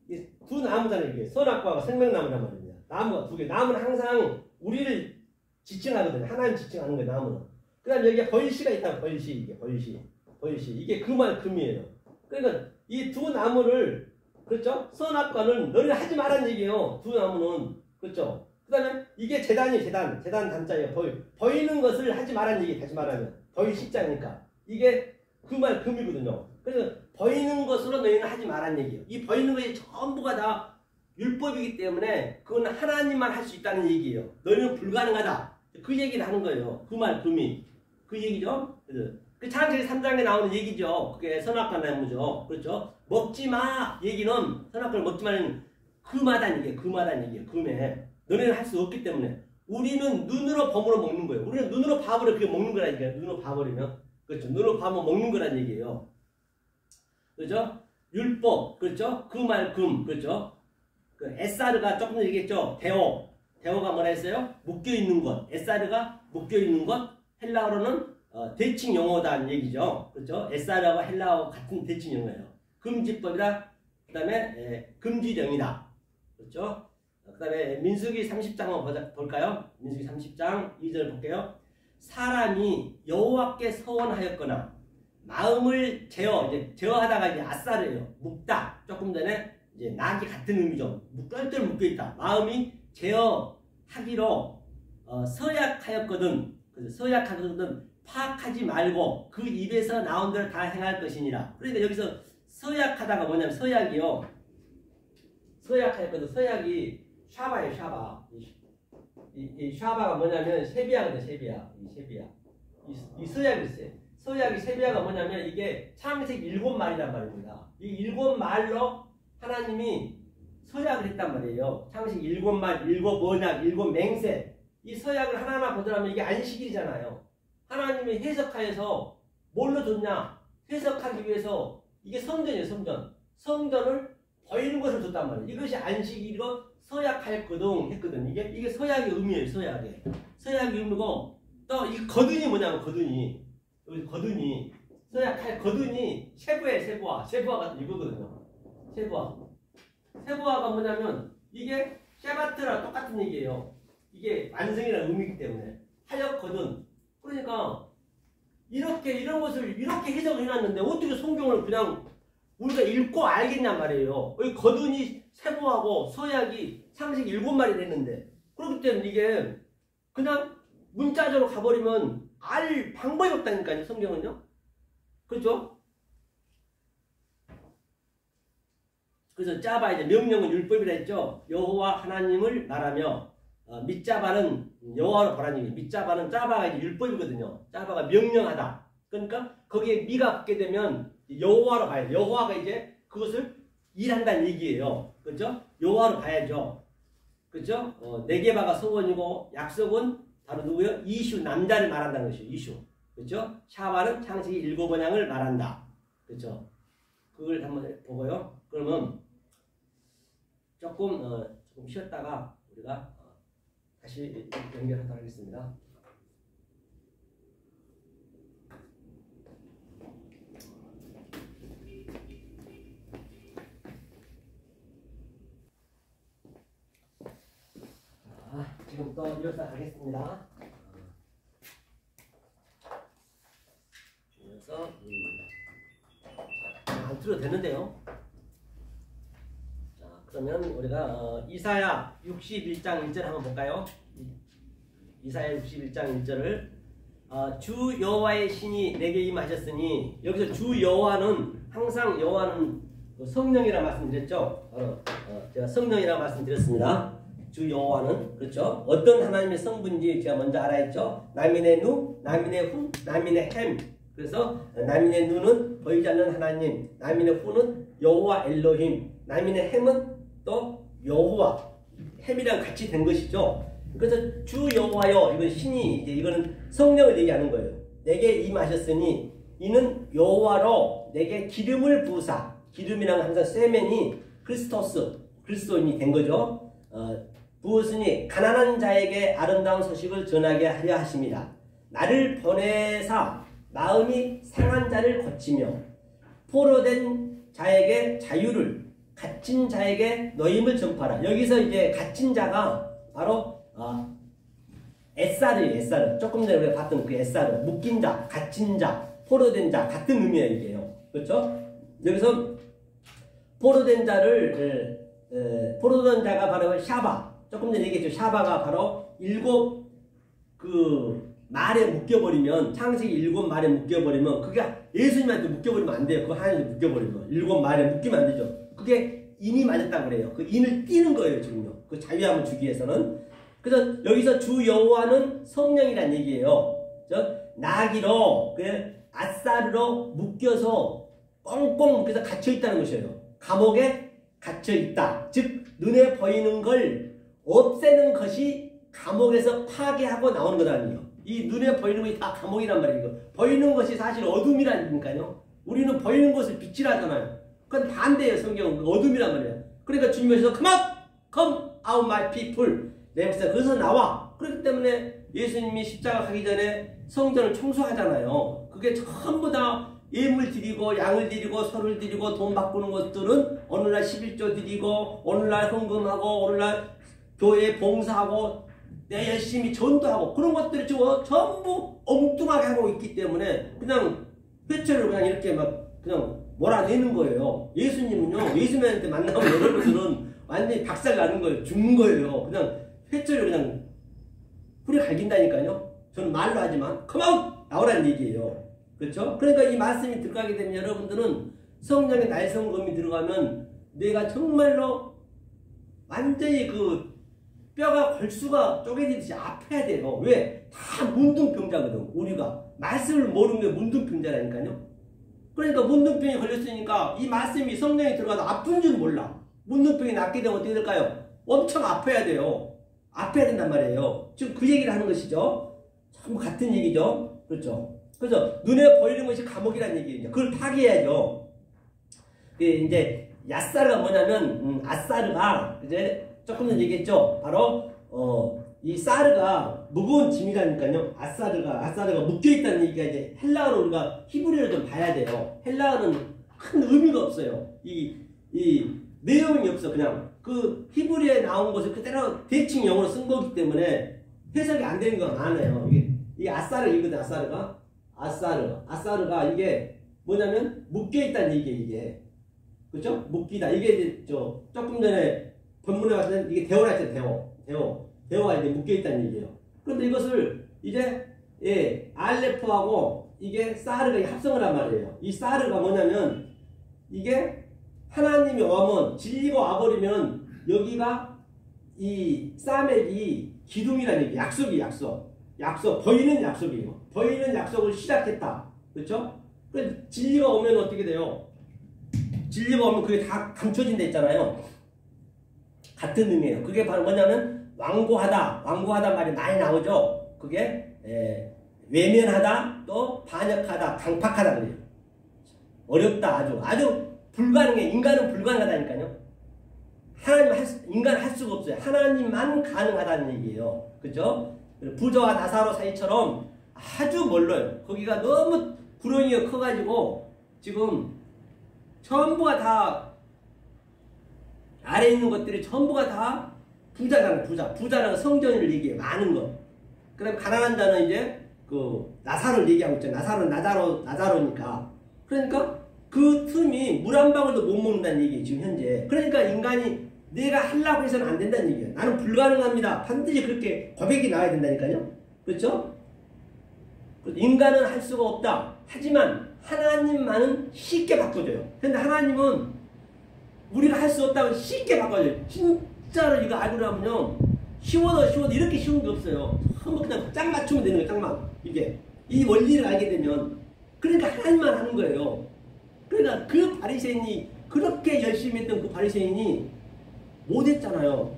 이제 두 나무잖아요. 이게 선악과와 생명나무란 말입니다. 나무가 두 개. 나무는 항상 우리를 지칭하거든요. 하나님 지칭하는 거예요. 나무는. 그 다음에 여기에 벌시가 있다. 벌시. 이게 벌시. 이게 그 말 금이에요. 그러니까 이 두 나무를 그렇죠? 선악과는 너희는 하지 말라는 얘기예요. 두 나무는. 그렇죠? 그 다음에 이게 재단이에요. 재단 단자예요. 보이는 것을 하지 말라는 얘기. 다시 말하면 보이 십자니까 이게 그 말 금이거든요. 그래서 보이는 것으로 너희는 하지 말라는 얘기예요. 이 보이는 것이 전부가 다 율법이기 때문에 그건 하나님만 할 수 있다는 얘기예요. 너희는 불가능하다. 그 얘기를 하는 거예요. 그 말 금이. 그 얘기죠. 그 창세기 3장에 나오는 얘기죠. 그게 선악과 나무죠. 그렇죠? 먹지 마 얘기는 선악과를 먹지 마는 금하다는 얘기예요. 금에. 너네는 할 수 없기 때문에. 우리는 눈으로 범으로 먹는 거예요. 우리는 눈으로 봐버려 그게 먹는 거라니까요. 눈으로 봐버리면. 그렇죠. 눈으로 봐면 먹는 거란 얘기예요. 그렇죠? 율법. 그렇죠? 그 말 금. 그렇죠? 그 에사르가 조금 전에 얘기했죠. 대어가 뭐라 했어요? 묶여있는 것. 에사르가 묶여있는 것. 헬라어로는 대칭 용어다는 얘기죠. 그렇죠? 에사르하고 헬라어 같은 대칭 용어예요. 금지법이다. 그 다음에 금지령이다. 그렇죠? 그 다음에 민수기 30장 한번 볼까요? 민수기 30장 2절 볼게요. 사람이 여호와께 서원하였거나 마음을 제어하다가 이제 아싸르예요. 묶다. 조금 전에 이제 낙이 같은 의미죠. 똘똘 묶여있다. 마음이 제어하기로 서약하였거든. 그래서 서약하거든 파악하지 말고 그 입에서 나온 대로 다 행할 것이니라. 그러니까 여기서 서약하다가 뭐냐면 서약이요. 서약하였거든. 서약이 샤바예요. 샤바. 이 샤바가 뭐냐면 세비야거든. 세비야. 이 서약이 있어요. 서약이 세비야가 뭐냐면 이게 창세기 7말이란 말입니다. 이 7말로 하나님이 서약을 했단 말이에요. 창세기 7말, 7언약, 7맹세. 이 서약을 하나하나 보더라면 이게 안식일이잖아요. 하나님이 해석하여서 뭘로 줬냐? 해석하기 위해서 이게 성전이에요. 성전을 버리는 것을 줬단 말이에요. 이것이 안식일이고 서약할거든 했거든. 이게 서약의 의미예요. 서약의 의미고 또 이 거든이 뭐냐면 거든이 서약할 거든이 세부화 같은 이거거든요. 세부화가 뭐냐면 이게 샤바트랑 똑같은 얘기예요. 이게 완성이라는 의미이기 때문에 하였거든. 그러니까 이런 것을 이렇게 해석을 해놨는데 어떻게 성경을 그냥 우리가 읽고 알겠냔 말이에요. 여기 거든이 세부하고 서약이 창세기 7말이 됐는데 그렇기 때문에 이게 그냥 문자적으로 가버리면 알 방법이 없다니까요. 성경은요. 그렇죠? 그래서 짜바 이제 명령은 율법이라 했죠. 여호와 하나님을 말하며 밑자바는 여호와로 보라는 얘기. 밑자바는 짜바가 이제 율법이거든요. 짜바가 명령하다. 그러니까 거기에 미가 붙게 되면 여호와로 봐야 돼. 여호와가 이제 그것을 일한다는 얘기예요. 그렇죠? 여호와로 봐야죠. 그렇죠? 네게바가 소원이고 약속은 바로 누구요? 이슈 남자를 말한다는 것이요. 이슈. 그렇죠? 샤바는 창세기 7언약을 말한다. 그렇죠? 그걸 한번 보고요. 그러면 조금 쉬었다가 우리가 다시 연결하도록 하겠습니다. 지금 또 이어서 가겠습니다. 이어서 안 틀어도 되는데요. 자, 그러면 우리가 이사야 61장 1절 한번 볼까요? 이사야 61장 1절을 주 여호와의 신이 내게 임하셨으니 여기서 주 여호와는 항상 여호와는 성령이라 말씀드렸죠. 제가 성령이라 말씀드렸습니다. 주 여호와는 그렇죠. 어떤 하나님의 성분인지 제가 먼저 알아했죠. 나민의 누, 나민의 후, 나민의 햄. 그래서 나민의 누는 보이지 않는 하나님, 나민의 후는 여호와 엘로힘, 나민의 햄은 또 여호와 햄이랑 같이 된 것이죠. 그래서 주 여호와여 이건 신이 이제 이거는 성령을 얘기하는 거예요. 내게 임하셨으니 이는 여호와로 내게 기름을 부으사. 기름이랑 항상 세멘이 그리스도인이 된 거죠. 부으시니 가난한 자에게 아름다운 소식을 전하게 하려 하십니다. 나를 보내사 마음이 상한 자를 고치며 포로된 자에게 자유를 갇힌 자에게 노임을 전파하라. 여기서 이제 갇힌 자가 바로 에사르예요. 에사르. 조금 전에 우리가 봤던 그 에사르. 묶인 자, 갇힌 자, 포로된 자 같은 의미예요. 이게요. 그렇죠? 여기서 포로된 자가 바로 샤바. 조금 전에 얘기했죠. 샤바가 바로 7 말에 묶여버리면 창세기 7말에 묶여버리면 그게 예수님한테 묶여버리면 안 돼요. 그거 하나님한테 묶여버리면 7말에 묶이면 안 되죠. 그게 인이 맞았다고 그래요. 그 인을 띄는 거예요. 지금요. 그 자유함을 주기 위해서는. 그래서 여기서 주 여호와는 성령이란 얘기예요. 나기로 아사르로 묶여서 꽁꽁 묶여서 갇혀있다는 것이에요. 감옥에 갇혀있다. 즉 눈에 보이는 걸 없애는 것이 감옥에서 파괴하고 나오는 거다니요. 이 눈에 보이는 것이 다 감옥이란 말이에요. 보이는 것이 사실 어둠이라니까요. 우리는 보이는 것을 빛이라 하잖아요. 그건 반대예요. 성경은 어둠이란 말이에요. 그러니까 주님께서 come out my people. 내 몫은 거기서 나와. 그렇기 때문에 예수님이 십자가 가기 전에 성전을 청소하잖아요. 그게 전부 다 예물 드리고 양을 드리고 소를 드리고 돈 바꾸는 것들은 어느 날 11조 드리고 어느 날 헌금하고 어느 날 교회에 봉사하고 내 열심히 전도하고 그런 것들이 전부 엉뚱하게 하고 있기 때문에 그냥 회초를 그냥 이렇게 막 그냥 몰아내는 거예요. 예수님은요, 예수님한테 만나면 여러분들은 완전히 박살 나는 거예요. 죽는 거예요. 그냥 회초를 그냥 뿌리 갈긴다니까요. 저는 말로 하지만 컴아웃! 나오라는 얘기예요. 그렇죠? 그러니까 이 말씀이 들어가게 되면 여러분들은 성령의 날성금이 들어가면 내가 정말로 완전히 그 뼈가 걸수가 쪼개지듯이 아파야 돼요. 왜? 다 문둥병자거든. 우리가 말씀을 모르는 게 문둥병자라니까요. 그러니까 문둥병이 걸렸으니까 이 말씀이 성령이 들어가도 아픈 줄 몰라. 문둥병이 낫게 되면 어떻게 될까요? 엄청 아파야 돼요. 아파야 된단 말이에요. 지금 그 얘기를 하는 것이죠. 전부 같은 얘기죠. 그렇죠? 그래서 눈에 보이는 것이 감옥이라는 얘기예요. 그걸 파괴해야죠. 이제 야사르가 뭐냐면 아사르가 이제 조금 전에 얘기했죠. 바로 이 사르가 무거운 짐이라니까요. 아사르가 묶여있다는 얘기가 이제 헬라어로 우리가 히브리어를 좀 봐야 돼요. 헬라어는 큰 의미가 없어요. 이 내용이 없어. 그냥 그 히브리어에 나온 것을 그대로 대칭 영어로 쓴 거기 때문에 해석이 안 되는 건 많아요. 이게 아사르이거든. 아사르가 이게 뭐냐면 묶여있다는 얘기예요. 이게 그렇죠? 묶이다. 이게 이제 조금 전에 본문에 봤을 때 이게 대오라 했잖아요. 대오가 이제 묶여있다는 얘기예요. 그런데 이것을 이제 알레프하고 이게 사르가 합성을 한 말이에요. 이 사르가 뭐냐면 이게 하나님이 오면 진리가 와버리면 여기가 이 사맥이 기둥이라는 얘기, 약속, 보이는 약속이에요. 보이는 약속을 시작했다. 그렇죠? 그래서 진리가 오면 어떻게 돼요? 진리가 오면 그게 다 감춰진 데 있잖아요. 같은 의미예요. 그게 바로 뭐냐면 완고하다 말이 많이 나오죠. 그게 외면하다, 또 반역하다, 강팍하다 그래요. 어렵다, 아주 불가능해. 인간은 불가능하다니까요. 인간 할 수가 없어요. 하나님만 가능하다는 얘기예요. 그죠? 부자와 나사로 사이처럼 아주 멀어요. 거기가 너무 구렁이가 커가지고 지금 전부가 다 아래에 있는 것들이 전부가 다 부자라는 부자라는 성전을 얘기해. 많은 것. 그 다음에 가난한 자는 이제 그 나사로를 얘기하고 있죠. 나사로니까. 그러니까 그 틈이 물 한 방울도 못 먹는다는 얘기예요. 지금 현재. 그러니까 인간이 내가 하려고 해서는 안 된다는 얘기예요. 나는 불가능합니다. 반드시 그렇게 고백이 나와야 된다니까요. 그렇죠? 인간은 할 수가 없다. 하지만 하나님만은 쉽게 바꿔줘요. 그런데 하나님은 우리가 할 수 없다고 쉽게 바꿔줘요. 진짜로 이거 알고 나면요. 쉬워도 이렇게 쉬운 게 없어요. 한번 그냥 짝 맞추면 되는 거예요. 짝만. 이게. 이 원리를 알게 되면. 그러니까 하나님만 하는 거예요. 그러니까 그 바리새인이 그렇게 열심히 했던 그 바리새인이 못했잖아요.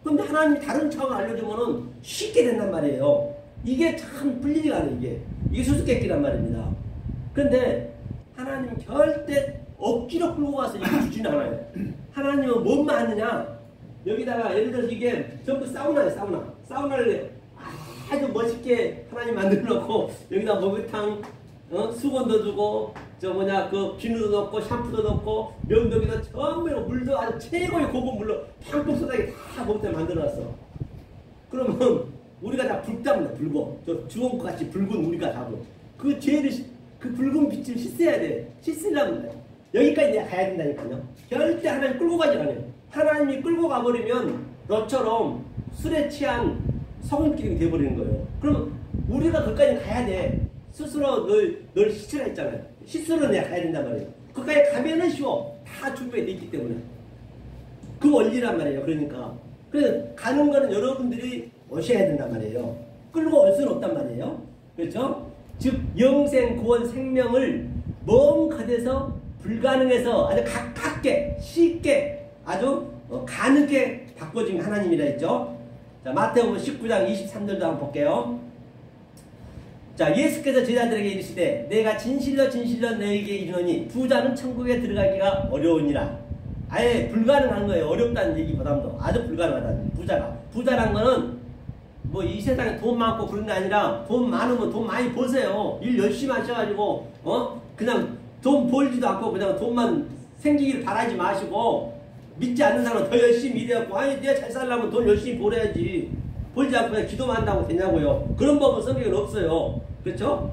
그런데 하나님이 다른 차원을 알려주면은 쉽게 된단 말이에요. 이게 참 풀리지가 않아요. 이게 수수께끼란 말입니다. 그런데 하나님은 절대 억지로 끌고 가서 이거 주지는 않아요. 하나님은 뭔만 하느냐? 여기다가 예를 들어서 이게 전부 사우나예요. 사우나를 아주 멋있게 하나님 만들어 놓고 여기다 목욕탕, 수건 넣어주고 그 비누도 넣고 샴푸도 넣고 면도기도 전부 물도 아주 최고의 고급 물로 팡팡 쏟아게 다 목욕탕 만들어놨어. 그러면 우리가 다 붉답니다. 붉어. 저 주홍빛 같이 붉은 우리가 다고 그 죄를 그 붉은 빛을 씻어야 돼. 씻으려면 여기까지 내가 가야 된다니까요. 절대 하나님 끌고 가지 않아요. 하나님이 끌고 가버리면 너처럼 술에 취한 성인끼리 돼버리는 거예요. 그러면 우리가 거기까지 가야 돼. 스스로 널 씻으라 했잖아요. 씻으러 내가 가야 된단 말이에요. 거기까지 가면은 쉬워. 다 준비가 돼 있기 때문에. 그 원리란 말이에요. 그래서 가는 거는 여러분들이 오셔야 된단 말이에요. 끌고 올 수는 없단 말이에요. 그렇죠? 즉 영생, 구원, 생명을 먼 곳에서 불가능해서 아주 가깝게 쉽게 아주 가능하게 바꿔준 하나님이라 했죠. 자, 마태복음 19장 23절도 한번 볼게요. 자, 예수께서 제자들에게 이르시되 내가 진실로 너희에게 이르노니 부자는 천국에 들어가기가 어려우니라. 아예 불가능한 거예요. 어렵다는 얘기보다도 아주 불가능하다는 부자가. 부자란 거는 뭐 이 세상에 돈 많고 그런 게 아니라 돈 많으면 돈 많이 버세요. 일 열심히 하셔가지고 그냥 돈 벌지도 않고 그냥 돈만 생기기를 바라지 마시고 믿지 않는 사람은 더 열심히 일해갖고 아니 내가 잘 살려면 돈 열심히 벌어야지. 벌지 않고 그냥 기도만 한다고 되냐고요. 그런 법은 성경에는 없어요. 그렇죠?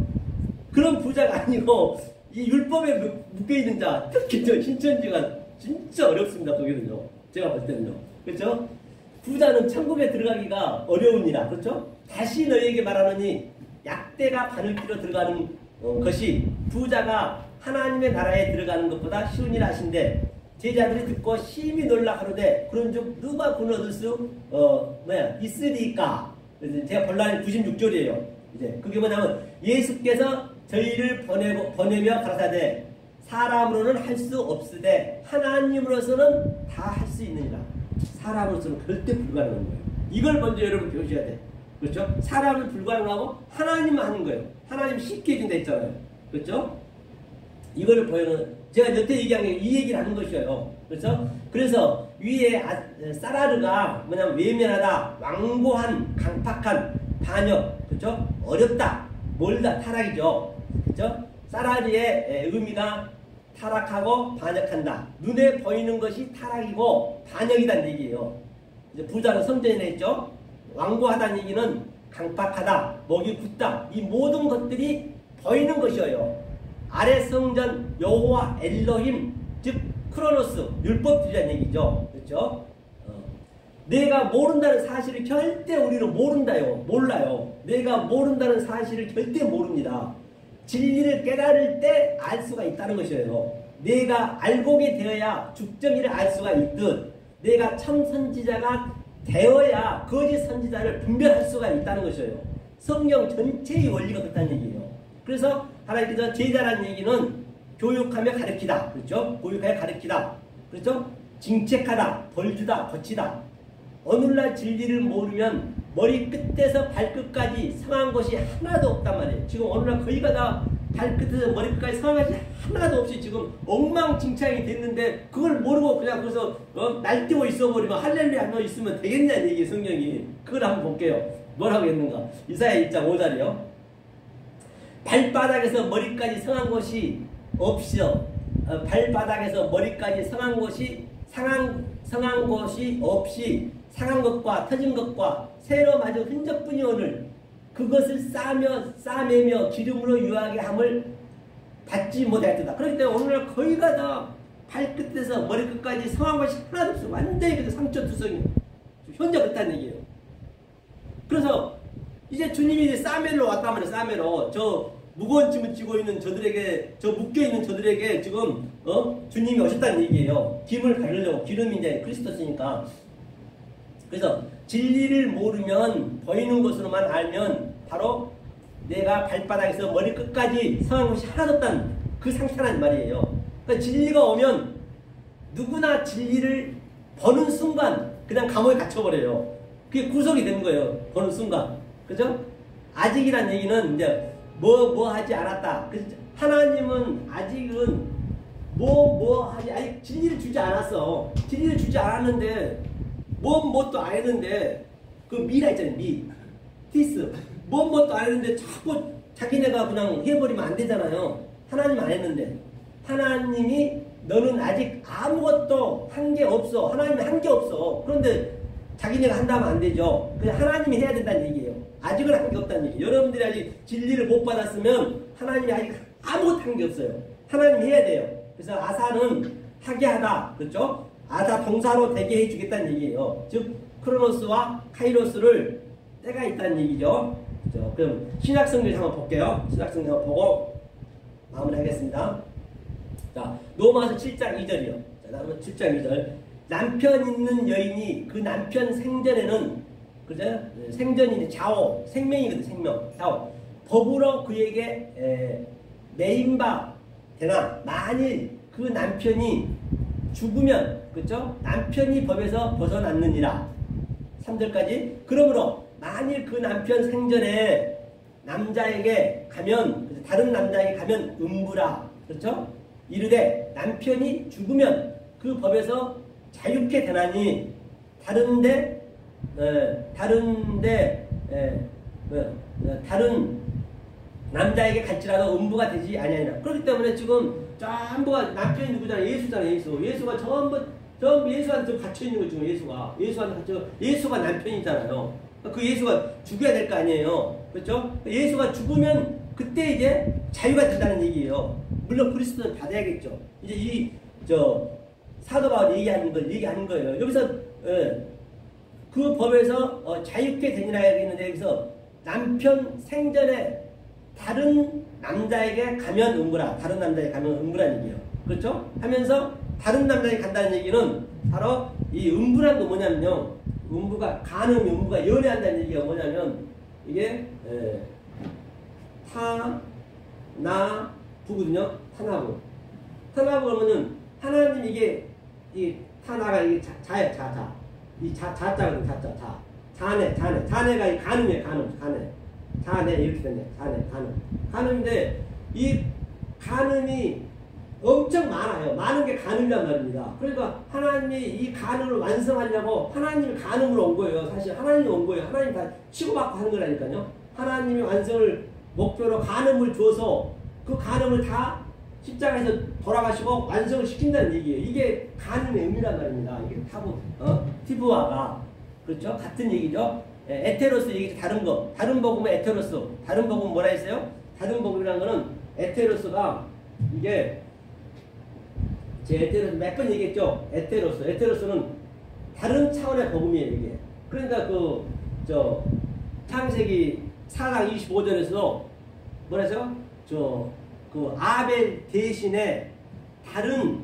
그런 부자가 아니고 이 율법에 묶여있는 자, 특히 저 신천지가 진짜 어렵습니다. 거기는요. 제가 볼 때는요. 그렇죠? 부자는 천국에 들어가기가 어려우니라. 그렇죠? 다시 너희에게 말하노니 약대가 바늘 끼러 들어가는 것이 부자가 하나님의 나라에 들어가는 것보다 쉬우니라 하신데 제자들이 듣고 심히 놀라 가로되 그런즉 누가 구원 얻을 수 있으리까? 제가 본라인 96절이에요. 이제 그게 뭐냐면 예수께서 저희를 보내며 가라사대 사람으로는 할 수 없으되 하나님으로서는 다 할 수 있느니라. 사람으로서는 절대 불가능한 거예요. 이걸 먼저 여러분 배우셔야 돼. 그렇죠? 사람은 불가능하고 하나님만 하는 거예요. 하나님 쉽게 해준다 했잖아요. 그렇죠? 이거를 보여는 제가 여태 얘기한 게 이 얘기를 하는 것이에요. 그렇죠? 그래서 위에 사라르가 뭐냐면 외면하다, 완고한, 강팍한, 반역, 그렇죠? 어렵다, 멀다, 타락이죠. 그렇죠? 사라르의 의미가 타락하고 반역한다. 눈에 보이는 것이 타락이고 반역이란 얘기예요. 이제 부자는 성전에 있죠. 완고하다는 얘기는 강팍하다, 목이 굳다. 이 모든 것들이 보이는 것이에요. 아래 성전 여호와 엘로힘 즉 크로노스 율법주의란 얘기죠. 그렇죠? 내가 모른다는 사실을 절대 우리는 모른다요. 몰라요. 내가 모른다는 사실을 절대 모릅니다. 진리를 깨달을 때 알 수가 있다는 것이에요. 내가 알고게 되어야 죽정이를 알 수가 있듯 내가 참 선지자가 되어야 거짓 선지자를 분별할 수가 있다는 것이에요. 성경 전체의 원리가 그렇다는 얘기예요. 그래서 하나님께서 제자라는 얘기는 교육하며 가르치다. 그렇죠? 교육하여 가르치다. 그렇죠? 징책하다, 벌주다, 거치다. 오늘날 진리를 모르면 머리 끝에서 발끝까지 성한 것이 하나도 없단 말이에요. 지금 오늘날 거의가 다 발끝에서 머리 끝까지 성한 것이 하나도 없이 지금 엉망진창이 됐는데 그걸 모르고 그냥 그래서 날뛰고 있어버리면 할렐루야 너 있으면 되겠냐는 얘기 성경이. 그걸 한번 볼게요. 뭐라고 했는가. 이사야 1장 5절이요. 발바닥에서 머리까지 성한 것이 없어. 발바닥에서 머리까지 성한 것이 성한 것이 없이 상한 것과 터진 것과 새로 맞은 흔적뿐이오늘 그것을 싸매며 기름으로 유하게 함을 받지 못하였다. 그렇기 때문에 오늘날 거의가 다 발끝에서 머리끝까지 성한 것이 하나도 없어. 완전히 상처투성이 현재 그렇다는 얘기예요. 그래서 이제 주님이 이제 싸매로 왔단 말이에요. 싸매로 저 무거운 짐을 지고 있는 저들에게, 저 묶여있는 저들에게 지금 주님이 오셨다는 얘기예요. 짐을 가르려고. 기름이 이제 그리스도시니까. 그래서 진리를 모르면 보이는 것으로만 알면 바로 내가 발바닥에서 머리끝까지 성한 것이 하나도 없다는 그 상태란 말이에요. 그러니까 진리가 오면 누구나 진리를 보는 순간 그냥 감옥에 갇혀버려요. 그게 구속이 되는 거예요. 보는 순간. 그죠? 아직이란 얘기는 이제 뭐 하지 않았다. 그래서 하나님은 아직은 아직 진리를 주지 않았어. 진리를 주지 않았는데 뭣도 안 했는데 그 미라 있잖아요. 티스 뭣도 안 했는데 자꾸 자기네가 그냥 해버리면 안 되잖아요. 하나님 안 했는데 하나님이 너는 아직 아무것도 한 게 없어. 하나님이 한 게 없어. 그런데 자기네가 한다면 안 되죠. 그냥 하나님이 해야 된다는 얘기예요. 아직은 한 게 없다는 얘기예요. 여러분들이 아직 진리를 못 받았으면 하나님이 아직 아무것도 한 게 없어요. 하나님이 해야 돼요. 그래서 아사는 하게 하다. 그렇죠? 아사 동사로 되게 해주겠다는 얘기예요. 즉 크로노스와 카이로스를 때가 있다는 얘기죠. 그렇죠? 그럼 신약성경 한번 볼게요. 신약성경 한번 보고 마무리하겠습니다. 자, 로마서 7장 2절이요. 자, 다음은 7장 2절. 남편 있는 여인이 그 남편 생전에는, 그죠? 생전이 좌우, 생명이거든, 생명. 좌우. 법으로 그에게 매인바 되나, 만일 그 남편이 죽으면, 그죠? 남편이 법에서 벗어났느니라. 3절까지. 그러므로 만일 그 남편 생전에 남자에게 가면, 다른 남자에게 가면 음부라. 그렇죠? 이르되 남편이 죽으면 그 법에서 자유케 되나니 다른데 다른 남자에게 갈지라도 음부가 되지 아니하니라. 그렇기 때문에 지금 전부가 남편이 누구잖아요? 예수잖아요. 예수가 전부 예수한테 갇혀 있는 거죠. 예수한테 갇혀. 예수가 남편이잖아요. 그 예수가 죽여야 될 거 아니에요. 그렇죠? 예수가 죽으면 그때 이제 자유가 된다는 얘기예요. 물론 그리스도는 받아야겠죠. 이제 사도 바울이 얘기하는 거예요. 여기서 그 법에서 자유케 되니라 했는데 여기서 남편 생전에 다른 남자에게 가면 음부라. 다른 남자에게 가면 음부라는 얘기예요. 그렇죠? 하면서 다른 남자에게 간다는 얘기는 바로 이 음부란 거 뭐냐면요. 음부가 연애한다는 얘기가 뭐냐면 이게 타나부거든요. 타나부 그러면은 하나님 이 타나가 이게 자예요. 이 자자거든. 자. 자네가 이 간음이에요. 자네 이렇게 됐네. 간음인데 이 간음이 엄청 많아요. 많은 게 간음이란 말입니다. 그러니까 하나님이 이 간음을 완성하려고 하나님이 간음으로 온 거예요. 사실 하나님이 온 거예요. 하나님이 다 치고받고 하는 거라니까요. 하나님이 완성을 목표로 간음을 줘서 그 간음을 다 십자가에서 돌아가시고 완성을 시킨다는 얘기예요. 이게 간음의 의미란 말입니다. 이게 티브와가 그렇죠? 같은 얘기죠. 에테로스 얘기 다른 거. 다른 복음은 에테로스. 다른 복음은 뭐라 했어요? 다른 복음이라는 거는 에테로스가 이게 제 에테로스 몇 번 얘기했죠. 에테로스는 다른 차원의 복음이에요. 이게. 그러니까 창세기 4장 25절에서 뭐라 했어요? 아벨 대신에 다른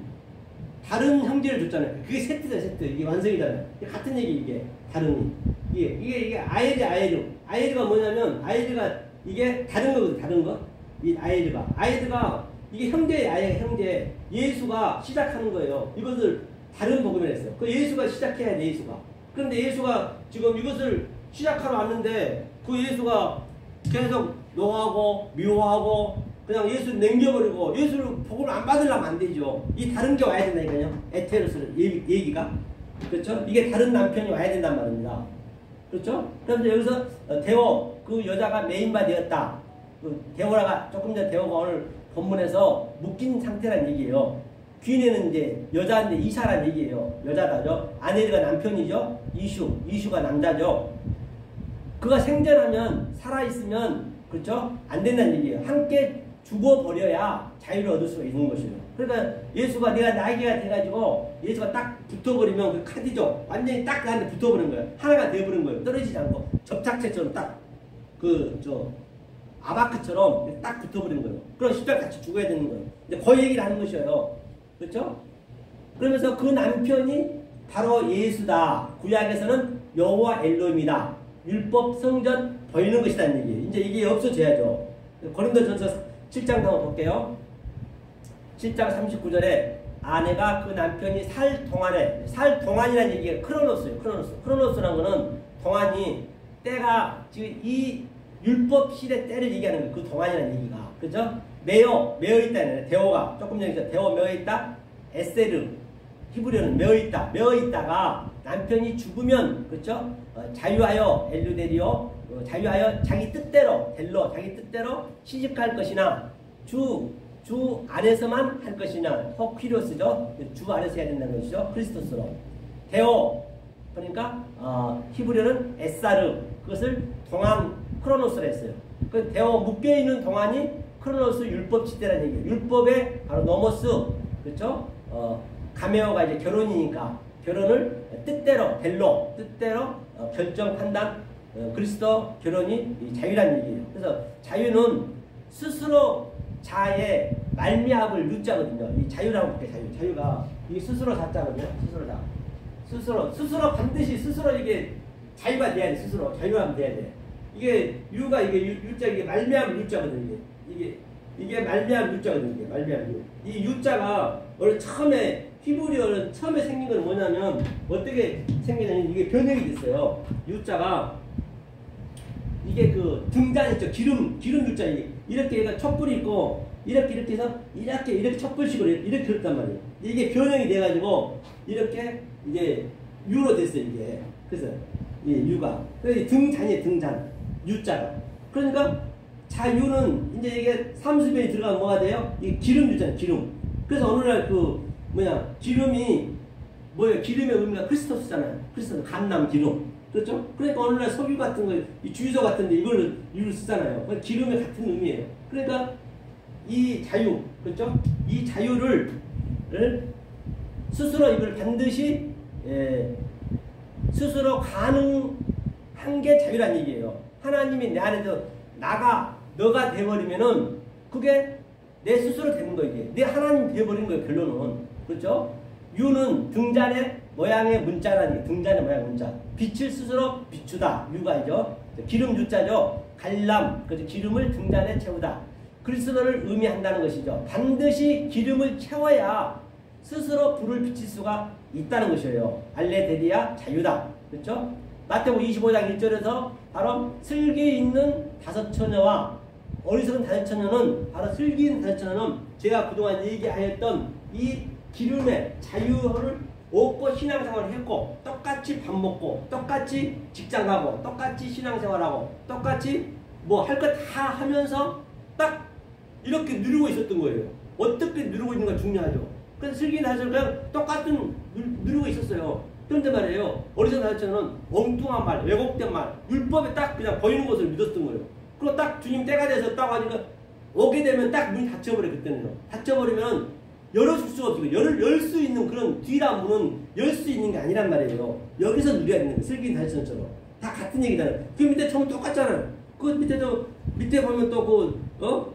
형제를 줬잖아요. 그게 세트. 이게 완성이잖아요. 이게 같은 얘기 이게 다른 이게 아예르가 뭐냐면 아예르가 이게 다른 거거든. 다른 거. 이 아예르가 이게 형제 예수가 시작하는 거예요. 이것을 다른 복음이라 했어요. 그 예수가 시작해야 돼. 그런데 예수가 지금 이것을 시작하러 왔는데 그 예수가 계속 노하고 미워하고 그냥 예수를 남겨버리고 예수를 복음을 안 받으려면 안 되죠. 이 다른 게 와야 된다니까요. 에테로스 얘기가. 그렇죠? 이게 다른 남편이 와야 된단 말입니다. 그렇죠? 그런데 여기서 데오 그 여자가 메인바 되었다. 데오라가 조금 전에 데오가 오늘 본문에서 묶인 상태란 얘기예요. 귀인에는 이제 여자인데 이사란 얘기예요. 여자다죠. 아내가 남편이죠. 이슈가 남자죠. 그가 생전하면 살아있으면 그렇죠? 안 된다는 얘기예요. 함께 죽어버려야 자유를 얻을 수가 있는 것이에요. 그러니까 예수가 내가 나이가 돼가지고 예수가 딱 붙어버리면 그 카디죠. 완전히 딱 나한테 붙어버린 거예요. 하나가 되어버린 거예요. 떨어지지 않고 접착제처럼 딱 아바크처럼 딱 붙어버린 거예요. 그럼 십자가 같이 죽어야 되는 거예요. 근데 그 얘기를 하는 것이에요. 그렇죠? 그러면서 그 남편이 바로 예수다. 구약에서는 여호와 엘로힘이다. 율법 성전 보이는 것이라는 얘기예요. 이제 이게 없어져야죠. 고린도전서 7장 한번 볼게요. 7장 39절에 아내가 그 남편이 살 동안이라는 얘기가 크로노스예요. 크로노스라는 거는 동안이 때가 지금 이 율법 시대 때를 얘기하는 거예요. 그 동안이라는 얘기가. 그죠? 매어 있다는 데오가 조금 전에 데오 매어 있다. 에세르 히브리어는 매어 있다가 남편이 죽으면 그렇죠? 자유하여 엘루데리오 자유하여 자기 뜻대로 시집갈 것이나 주 안에서만 할 것이냐 호퀴로스죠. 주 안에서 해야 된다는 것이죠. 크리스토스로 데오 그러니까 히브리어는 에사르 그것을 동안 크로노스라 했어요. 그 데오 묶여있는 동안이 크로노스 율법 시대라는 얘기예요. 율법의 바로 노모스 그렇죠? 가메오가 이제 결혼이니까 결혼을 뜻대로 결정 판단 그리스도 결혼이 자유라는 얘기예요. 그래서 자유는 스스로 자의 말미암을 유자거든요. 이 자유라고 볼게요. 자유가 이게 스스로 자자거든요. 스스로 반드시 스스로 이게 자유가 돼야 돼. 스스로 자유하면 돼야 돼. 이게 유가 이게 유자 이게 말미암을 유자거든요. 이게 말미암 유자거든요. 이게 말미암 유. 이 유자가 원래 처음에 히브리어는 처음에 생긴 건 뭐냐면 어떻게 생기냐면 이게 변형이 됐어요. 유자가 이게 그 등잔 있죠. 기름 유자 이렇게 얘가 촛불이 있고 이렇게 해서 이렇게 촛불식으로 이렇게 그렸단 말이에요. 이게 변형이 돼가지고 이렇게 이제 유로 됐어요 이게. 그래서 이 유가 그래서 등잔이에요 등잔 유자가. 그러니까 자유는 이제 이게 삼수변이 들어가면 뭐가 돼요? 이 기름 유잖아요 기름. 그래서 어느 날 그 뭐냐 기름이 뭐예요? 기름의 의미가 크리스토스잖아요. 크리스토스 감람 기름. 그렇죠? 그러니까 어느 날 석유 같은 거, 이 주유소 같은데 이걸 유를 쓰잖아요. 기름의 같은 의미예요. 그러니까 이 자유, 그렇죠? 이 자유를 스스로 이걸 반드시 스스로 가능한 게 자유란 얘기예요. 하나님이 내 안에서 너가 돼버리면은 그게 내 스스로 되는 거 이게. 내 하나님 돼버린 거예요 결론은. 그렇죠? 유는 등잔의 모양의 문자라는 게 등잔의 모양 문자. 빛을 스스로 비추다. 유가이죠. 기름 유자죠. 갈람. 그래서 기름을 등잔에 채우다. 그리스도를 의미한다는 것이죠. 반드시 기름을 채워야 스스로 불을 비칠 수가 있다는 것이에요. 알레데리아 자유다. 그렇죠? 마태복음 25장 1절에서 바로 슬기 있는 다섯 처녀와 어리석은 다섯 처녀는 바로 슬기 있는 다섯 처녀는 제가 그동안 얘기하였던 이 기름의 자유를 얻고 신앙생활을 했고 똑같이 밥 먹고 똑같이 직장 가고 똑같이 신앙생활하고 똑같이 뭐 할 거 다 하면서 딱 이렇게 누리고 있었던 거예요. 어떻게 누리고 있는가 중요하죠. 그래서 슬기 있는 다섯 처녀는 그냥 똑같은 누리고 있었어요. 그런데 말이에요. 어리석은 다섯 처녀는 엉뚱한 말, 왜곡된 말, 율법에 딱 그냥 보이는 것을 믿었던 거예요. 그리고 딱 주님 때가 돼서 딱 하니까 오게 되면 딱 문이 닫혀버려 그때는요. 닫혀버리면 열어줄 수가 없어요. 열 수 있는 그런 뒤란 문은 열 수 있는 게 아니란 말이에요. 여기서 누려야 되는 거예요. 슬기 다섯 처녀처럼. 다 같은 얘기잖아요. 그 밑에 처음 똑같잖아요. 그 밑에 보면 또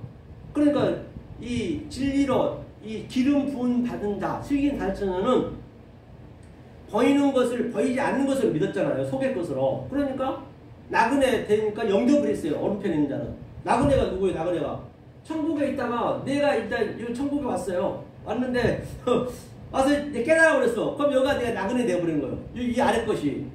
그러니까 이 진리로 이 기름 부은 받은 자, 슬기 다섯 처녀는 보이는 것을 보이지 않는 것을 믿었잖아요. 속의 것으로. 그러니까 나그네 되니까 영접을 했어요. 오른편에 있는 자는. 나그네가 누구예요? 나그네가 천국에 있다가 내가 일단 천국에 왔어요. 왔는데 와서 깨달아 버렸어. 그럼 여기가 내가 나그네 되어버린 거예요. 이 아래 것이.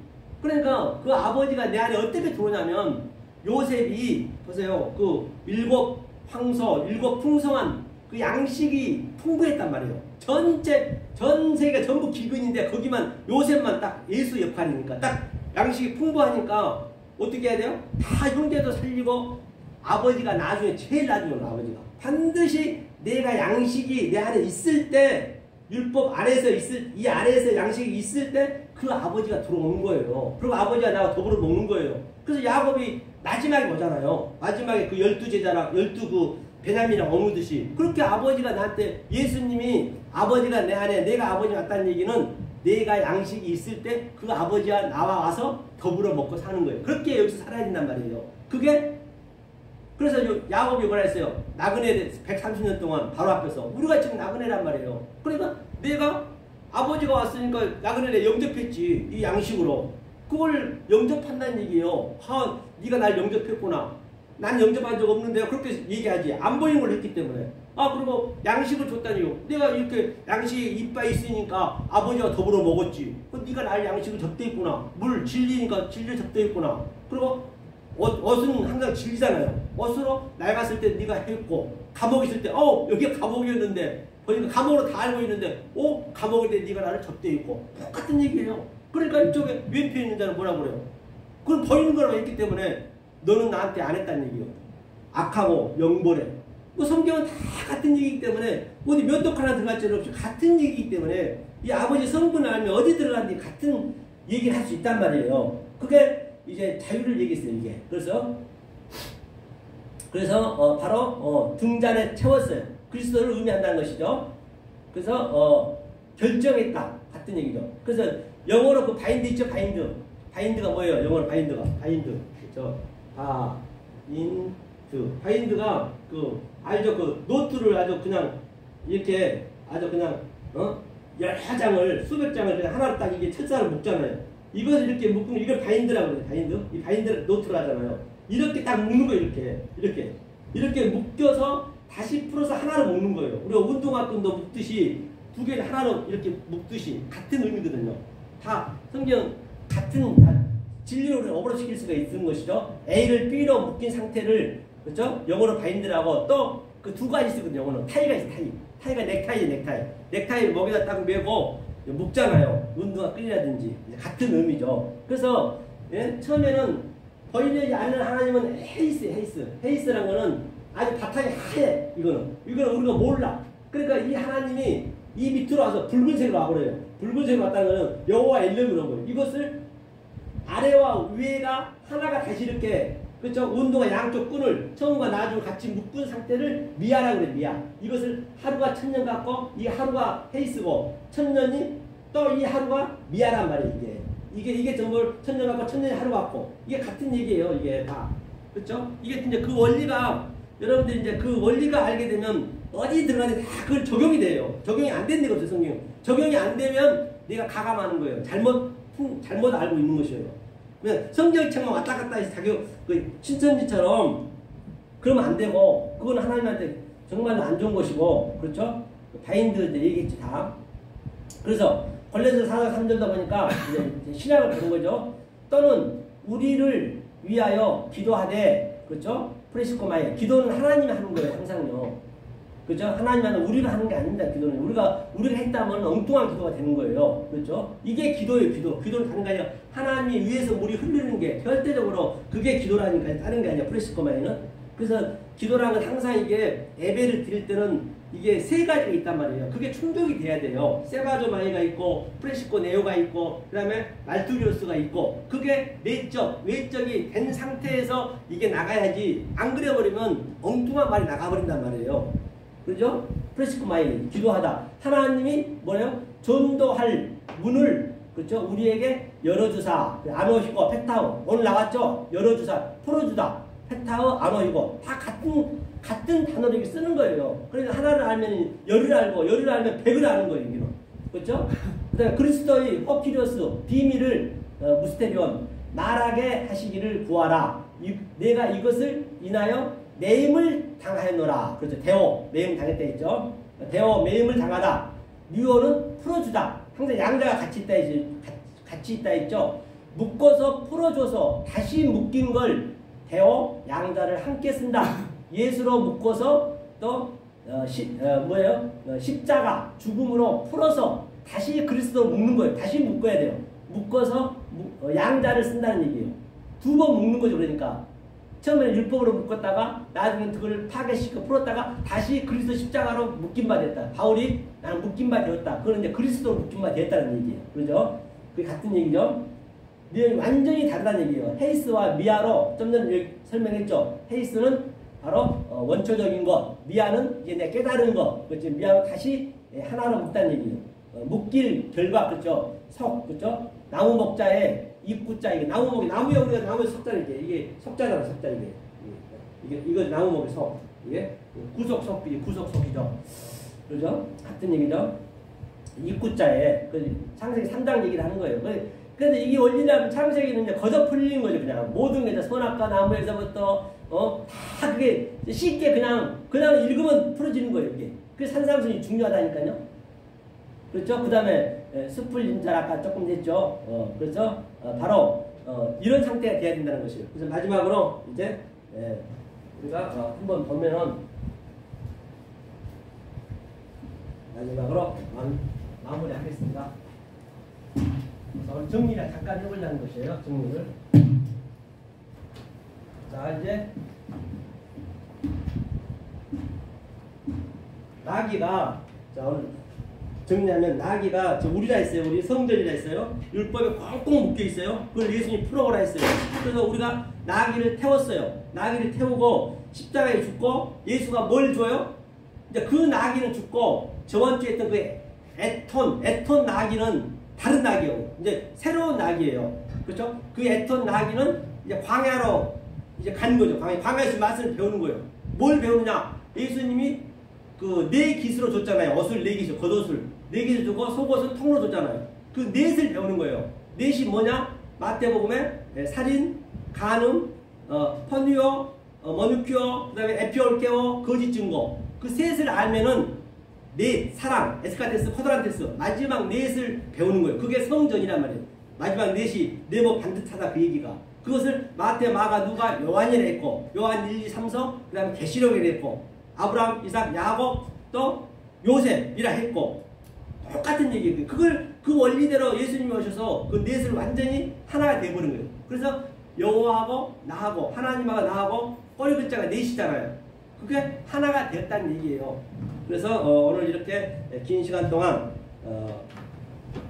그러니까 그 아버지가 내 안에 어떻게 들어오냐면 요셉이 보세요. 그 일곱 황소, 일곱 풍성한 그 양식이 풍부했단 말이에요. 전 세계가 전부 기근인데 거기만 요셉만 딱 예수 역할이니까 딱 양식이 풍부하니까 어떻게 해야 돼요? 다 형제도 살리고 아버지가 나중에 제일 나중에 오는 아버지가 반드시 내가 양식이 내 안에 있을 때 율법 안에서 이 안에서 양식이 있을 때 그 아버지가 들어오는 거예요. 그리고 아버지가 나와 더불어 먹는 거예요. 그래서 야곱이 마지막에 오잖아요. 마지막에 그 12제자랑 12그 베냐민이랑 어무듯이 그렇게 아버지가 나한테 예수님이 아버지가 내 안에 내가 아버지 같다는 얘기는 내가 양식이 있을 때 그 아버지가 나와 와서 더불어 먹고 사는 거예요. 그렇게 여기서 살아야 된단 말이에요. 그게 그래서 야곱이 뭐라 했어요? 나그네 130년 동안 바로 앞에서 우리가 지금 나그네란 말이에요. 그러니까 내가 아버지가 왔으니까 나그네를 영접했지 이 양식으로. 그걸 영접한다는 얘기예요. 네가 날 영접했구나. 난 영접한 적 없는데 그렇게 얘기하지. 안 보이는 걸 했기 때문에. 그리고 양식을 줬다니요. 내가 이렇게 양식이 이빨 있으니까 아버지가 더불어 먹었지. 네가 날 양식을 접대했구나. 물 진리니까 진리를 접대했구나. 그리고 옷은 항상 진리잖아요. 옷으로 낡았을 때 네가 했고 감옥 있을 때 여기가 감옥이었는데 보니까 감옥으로 다 알고 있는데 감옥일 때 네가 나를 접대했고 똑같은 얘기예요. 그러니까 이쪽에 왼편에 있는 자는 뭐라고 그래요? 그건 보이는 거라고 했기 때문에 너는 나한테 안 했다는 얘기예요. 악하고 영벌해. 성경은 다 같은 얘기이기 때문에 어디 몇 덕 하나 들어갈 줄 없이 같은 얘기이기 때문에 이 아버지 성분을 알면 어디 들어갔는지 같은 얘기를 할 수 있단 말이에요. 그게 이제 자유를 얘기했어요. 이게. 그래서 바로 등잔에 채웠어요. 그리스도를 의미한다는 것이죠. 그래서 결정했다. 같은 얘기죠. 그래서 영어로 그 바인드 있죠. 바인드가 뭐예요? 영어로 바인드가. 그렇죠. 바인드가 알죠? 그 노트를 아주 그냥 이렇게 아주 그냥 여러 장을 수백 장을 그냥 하나로 딱 이게 철사로 묶잖아요. 이것을 이렇게 묶으면 이걸 바인드라고 그래요. 바인드. 이 바인드를 노트로 하잖아요. 이렇게 딱 묶는 거예요. 이렇게 묶여서 다시 풀어서 하나로 묶는 거예요. 우리가 운동화끈도 묶듯이 두 개를 하나로 이렇게 묶듯이 같은 의미거든요. 다 성경 같은 진리로 어그러시킬 수가 있는 것이죠. A를 B로 묶인 상태를 그렇죠? 영어로 바인드라고 또 그 두 가지 쓰거든요. 영어는 타이가 있어요. 타이가 넥타이지 넥타이. 넥타이를 목에다 딱 메고 묶잖아요. 운동화 끈이라든지 같은 의미죠. 그래서 예? 처음에는 보이지 않는 하나님은 헤이스라는 거는 아주 바탕이 하얘. 이거는 우리가 몰라. 그러니까 이 하나님이 이 밑으로 와서 붉은색으로 와버려요. 붉은색으로 왔다는 거는 여호와 일름 그런 거예요. 이것을 아래와 위에가 하나가 다시 이렇게 그렇죠? 운동화 양쪽 끈을 처음과 나중을 같이 묶은 상태를 미아라고 그래요. 미아. 이것을 하루가 천년 같고 이 하루가 헤이스고 천년이 또 이 하루가 미아란 말이에요. 이게 전부 천년 같고 천년이 하루 같고 이게 같은 얘기예요. 이게 다 그렇죠? 이게 이제 그 원리가 여러분들이 이제 그 원리가 알게 되면 어디 들어가는데 다 그걸 적용이 돼요. 적용이 안 되는 데가 없어요. 성경. 적용이 안 되면 내가 가감하는 거예요. 잘못 알고 있는 것이에요. 성경이 참 왔다 갔다 해서 자기 그 신천지처럼 그러면 안 되고 그건 하나님한테 정말로 안 좋은 것이고 그렇죠? 바인드 이제 얘기했지 다. 그래서 골로새 4장 3절다 보니까 이제 신약을 보는 거죠. 또는 우리를 위하여 기도하되 그렇죠? 프레시코마이 기도는 하나님이 하는 거예요. 항상요. 그렇죠? 하나님 하는 우리가 하는 게 아닙니다. 기도는 우리가 했다면 엉뚱한 기도가 되는 거예요. 그렇죠? 이게 기도예요. 기도는 다른 게 아니라 하나님이 위에서 물이 흐르는 게 절대적으로 그게 기도라니까 다른 게 아니라 프레시코마이는. 그래서 기도라는 건 항상 이게 예배를 드릴 때는 이게 세 가지가 있단 말이에요. 그게 충족이 돼야 돼요. 세바조마이가 있고 프레시코 네오가 있고 그 다음에 말투리오스가 있고 그게 외적이 된 상태에서 이게 나가야지 안 그래버리면 엉뚱한 말이 나가버린단 말이에요. 그죠? 프레시코마이 기도하다. 하나님이 뭐래요? 전도할 문을 그렇죠? 우리에게 열어주사. 아노히고 페타우 오늘 나왔죠? 열어주사 풀어주다. 페타우 아노히고 다 같은 단어를 쓰는 거예요. 그러니까 하나를 알면 열을 알고 열을 알면 백을 아는 거예요. 이게. 그렇죠? 그다음에 그리스도의 호피리오스 비밀을 무스테리온 말하게 하시기를 구하라. 내가 이것을 인하여 매임을 당하였노라. 그렇죠. 대오 매임 당했다 했죠. 대오 매임을 당하다. 뉴어는 풀어주다. 항상 양자가 같이 있다 했죠. 묶어서 풀어줘서 다시 묶인 걸 대오 양자를 함께 쓴다. 예수로 묶어서 또 십자가 죽음으로 풀어서 다시 그리스도로 묶는 거예요. 다시 묶어야 돼요. 묶어서 양자를 쓴다는 얘기예요. 두 번 묶는 거죠. 그러니까 처음에는 율법으로 묶었다가 나중에 그걸 파괴시켜 풀었다가 다시 그리스도 십자가로 묶인 바 됐다. 바울이 나는 묶인 바 되었다. 그거는 이제 그리스도로 묶인 바 됐다는 얘기예요. 그죠? 그게 같은 얘기죠. 완전히 다르다는 얘기예요. 헤이스와 미아로 좀 전에 설명했죠. 헤이스는 바로 원초적인 것, 미아는 이제 내 깨달은 것, 그렇죠? 미아로 다시 하나로 묶다는 얘기예요. 묶일 결과, 그렇죠? 그렇죠? 나무 목자의 입구자, 이게 나무에 우리가 나무에 석자는 이게 석자잖아, 석자 이거 나무목의 석, 이게 구속석이죠, 그렇죠? 같은 얘기죠. 입구자에 창세기 3장 얘기를 하는 거예요. 그래서 이게 원리라면 창세기는 이제 거저 풀리는 거죠. 그냥 모든 게 다 선악과 나무에서부터 다 그게 쉽게 그냥 읽으면 풀어지는 거예요. 이게. 그래서 산삼순이 중요하다니까요. 그렇죠? 그 다음에 숲을 인자 아까 조금 됐죠. 그래서 바로 이런 상태가 돼야 된다는 것이에요. 그래서 마지막으로 이제 우리가 한번 보면은 마지막으로 마무리하겠습니다. 정리를 잠깐 해보려는 것이에요. 정리를. 자, 이제 나귀가 자 오늘 정리하면 나귀가 우리라 했어요. 우리 성전이라 했어요. 율법에 꽁꽁 묶여 있어요. 그걸 예수님이 풀어오라 했어요. 그래서 우리가 나귀를 태웠어요. 나귀를 태우고 십자가에 죽고 예수가 뭘 줘요? 이제 그 나귀는 죽고 저번 주에 했던 그 에톤 나귀는 다른 나귀예요. 이제 새로운 나귀예요. 그렇죠? 그 에톤 나귀는 이제 광야로 이제 간 거죠. 광야에서 말씀을 배우는 거예요. 뭘 배우느냐? 예수님이 그 네 기수로 줬잖아요. 옷을 네 기수, 겉옷을 네 기수 주고 속옷은 통으로 줬잖아요. 그 넷을 배우는 거예요. 넷이 뭐냐? 마태복음에 살인, 간음, 퍼니오, 머누키오, 그 다음에 에피올케오, 거짓 증거. 그 셋을 알면은 넷, 사랑, 에스카테스, 코드란테스 마지막 넷을 배우는 거예요. 그게 성전이란 말이에요. 마지막 넷이 네모 반듯하다 그 얘기가. 그것을 마태, 마가, 누가, 요한이라 했고 요한 1, 2, 3서 그 다음에 계시록이라 했고 아브라함, 이삭, 야곱 또 요셉이라 했고 똑같은 얘기예요. 그걸 그 원리대로 예수님이 오셔서 그 넷을 완전히 하나가 돼버린 거예요. 그래서 여호와하고 나하고 하나님하고 나하고 꼬리 글자가 넷이잖아요. 그게 하나가 됐다는 얘기예요. 그래서 오늘 이렇게 긴 시간 동안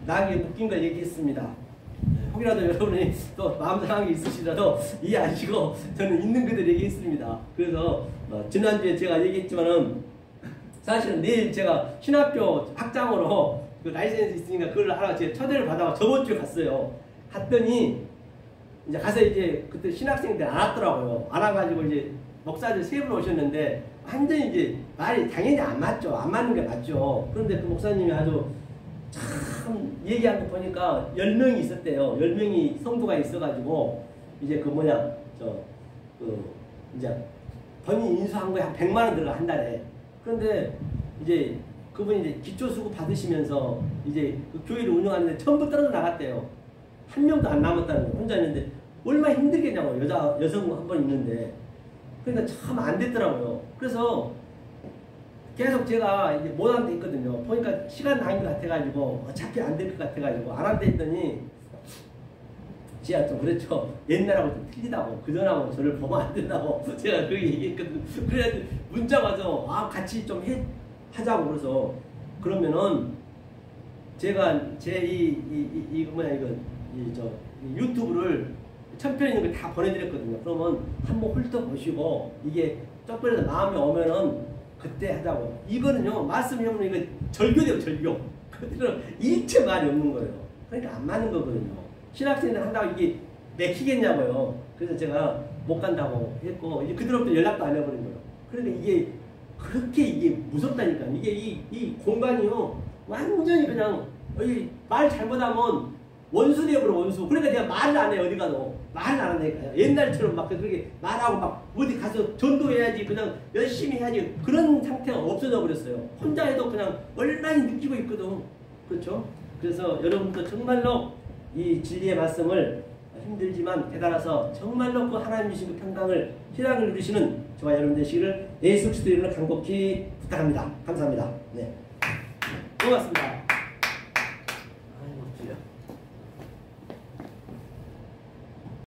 나에게 묶인 걸 얘기했습니다. 혹이라도 여러분이 또 마음 상한 게 있으시더라도 이해하시고 저는 있는 그대로 얘기했습니다. 그래서 지난주에 제가 얘기했지만은 사실은 내일 제가 신학교 학장으로 그 라이센스 있으니까 그걸 하나 제가 초대를 받아서 저번 주에 갔어요. 갔더니 이제 가서 이제 그때 신학생들 안 왔더라고요. 안 와가지고 이제 목사들 세 분 오셨는데 완전히 이제 말이 당연히 안 맞죠. 안 맞는 게 맞죠. 그런데 그 목사님이 아주 참 얘기한 거 보니까 10명이 있었대요. 10명이 성도가 있어가지고 이제 그 뭐냐 이제 본인 인수한 거에 한 100만 원 들어가 한 달에. 그런데 이제 그분이 이제 기초수급 받으시면서 이제 그 교회를 운영하는데 전부 떨어져 나갔대요. 한 명도 안 남았다는 거예요. 혼자 있는데 얼마나 힘들겠냐고. 여성 한 번 있는데. 그러니까 참 안 됐더라고요. 그래서 계속 제가 이제 못 한다 했거든요. 보니까 시간 낭비 같아가지고 어차피 안 될 것 같아가지고 안 한다 했더니 제가 좀 그랬죠. 옛날하고 좀 틀리다고. 그전하고 저를 보면 안 된다고 제가 그렇게 얘기했거든요. 그래서 문자 와서 같이 좀 하자고. 그래서 그러면은 제가 유튜브를 천편 있는 걸 다 보내드렸거든요. 그러면 한번 훑어보시고 이게 조금이라도 마음에 오면은 그때 하자고. 이거는요, 말씀해보면 이거 절교돼요, 절교. 그들은 일체 말이 없는 거예요. 그러니까 안 맞는 거거든요. 신학생들 한다고 이게 맥히겠냐고요. 그래서 제가 못 간다고 했고, 이제 그들로부터 연락도 안 해버린 거예요. 그러니까 이게 그렇게 이게 무섭다니까. 이게 이 공간이요, 완전히 그냥 말 잘못하면 원수 되어버려, 원수. 그러니까 내가 말을 안 해요, 어디 가도. 말을 안 한다니까요. 옛날처럼 막 그렇게 말하고 막 어디 가서 전도해야지, 그냥 열심히 해야지. 그런 상태가 없어져 버렸어요. 혼자 해도 그냥 얼마나 느끼고 있거든. 그렇죠? 그래서 여러분도 정말로 이 진리의 말씀을 힘들지만 깨달아서 정말로 그 하나님 주신 그 평강을, 희락을 누리시는 저와 여러분 되시기를 예수 그리스도 이름으로 간곡히 부탁합니다. 감사합니다. 네. 고맙습니다.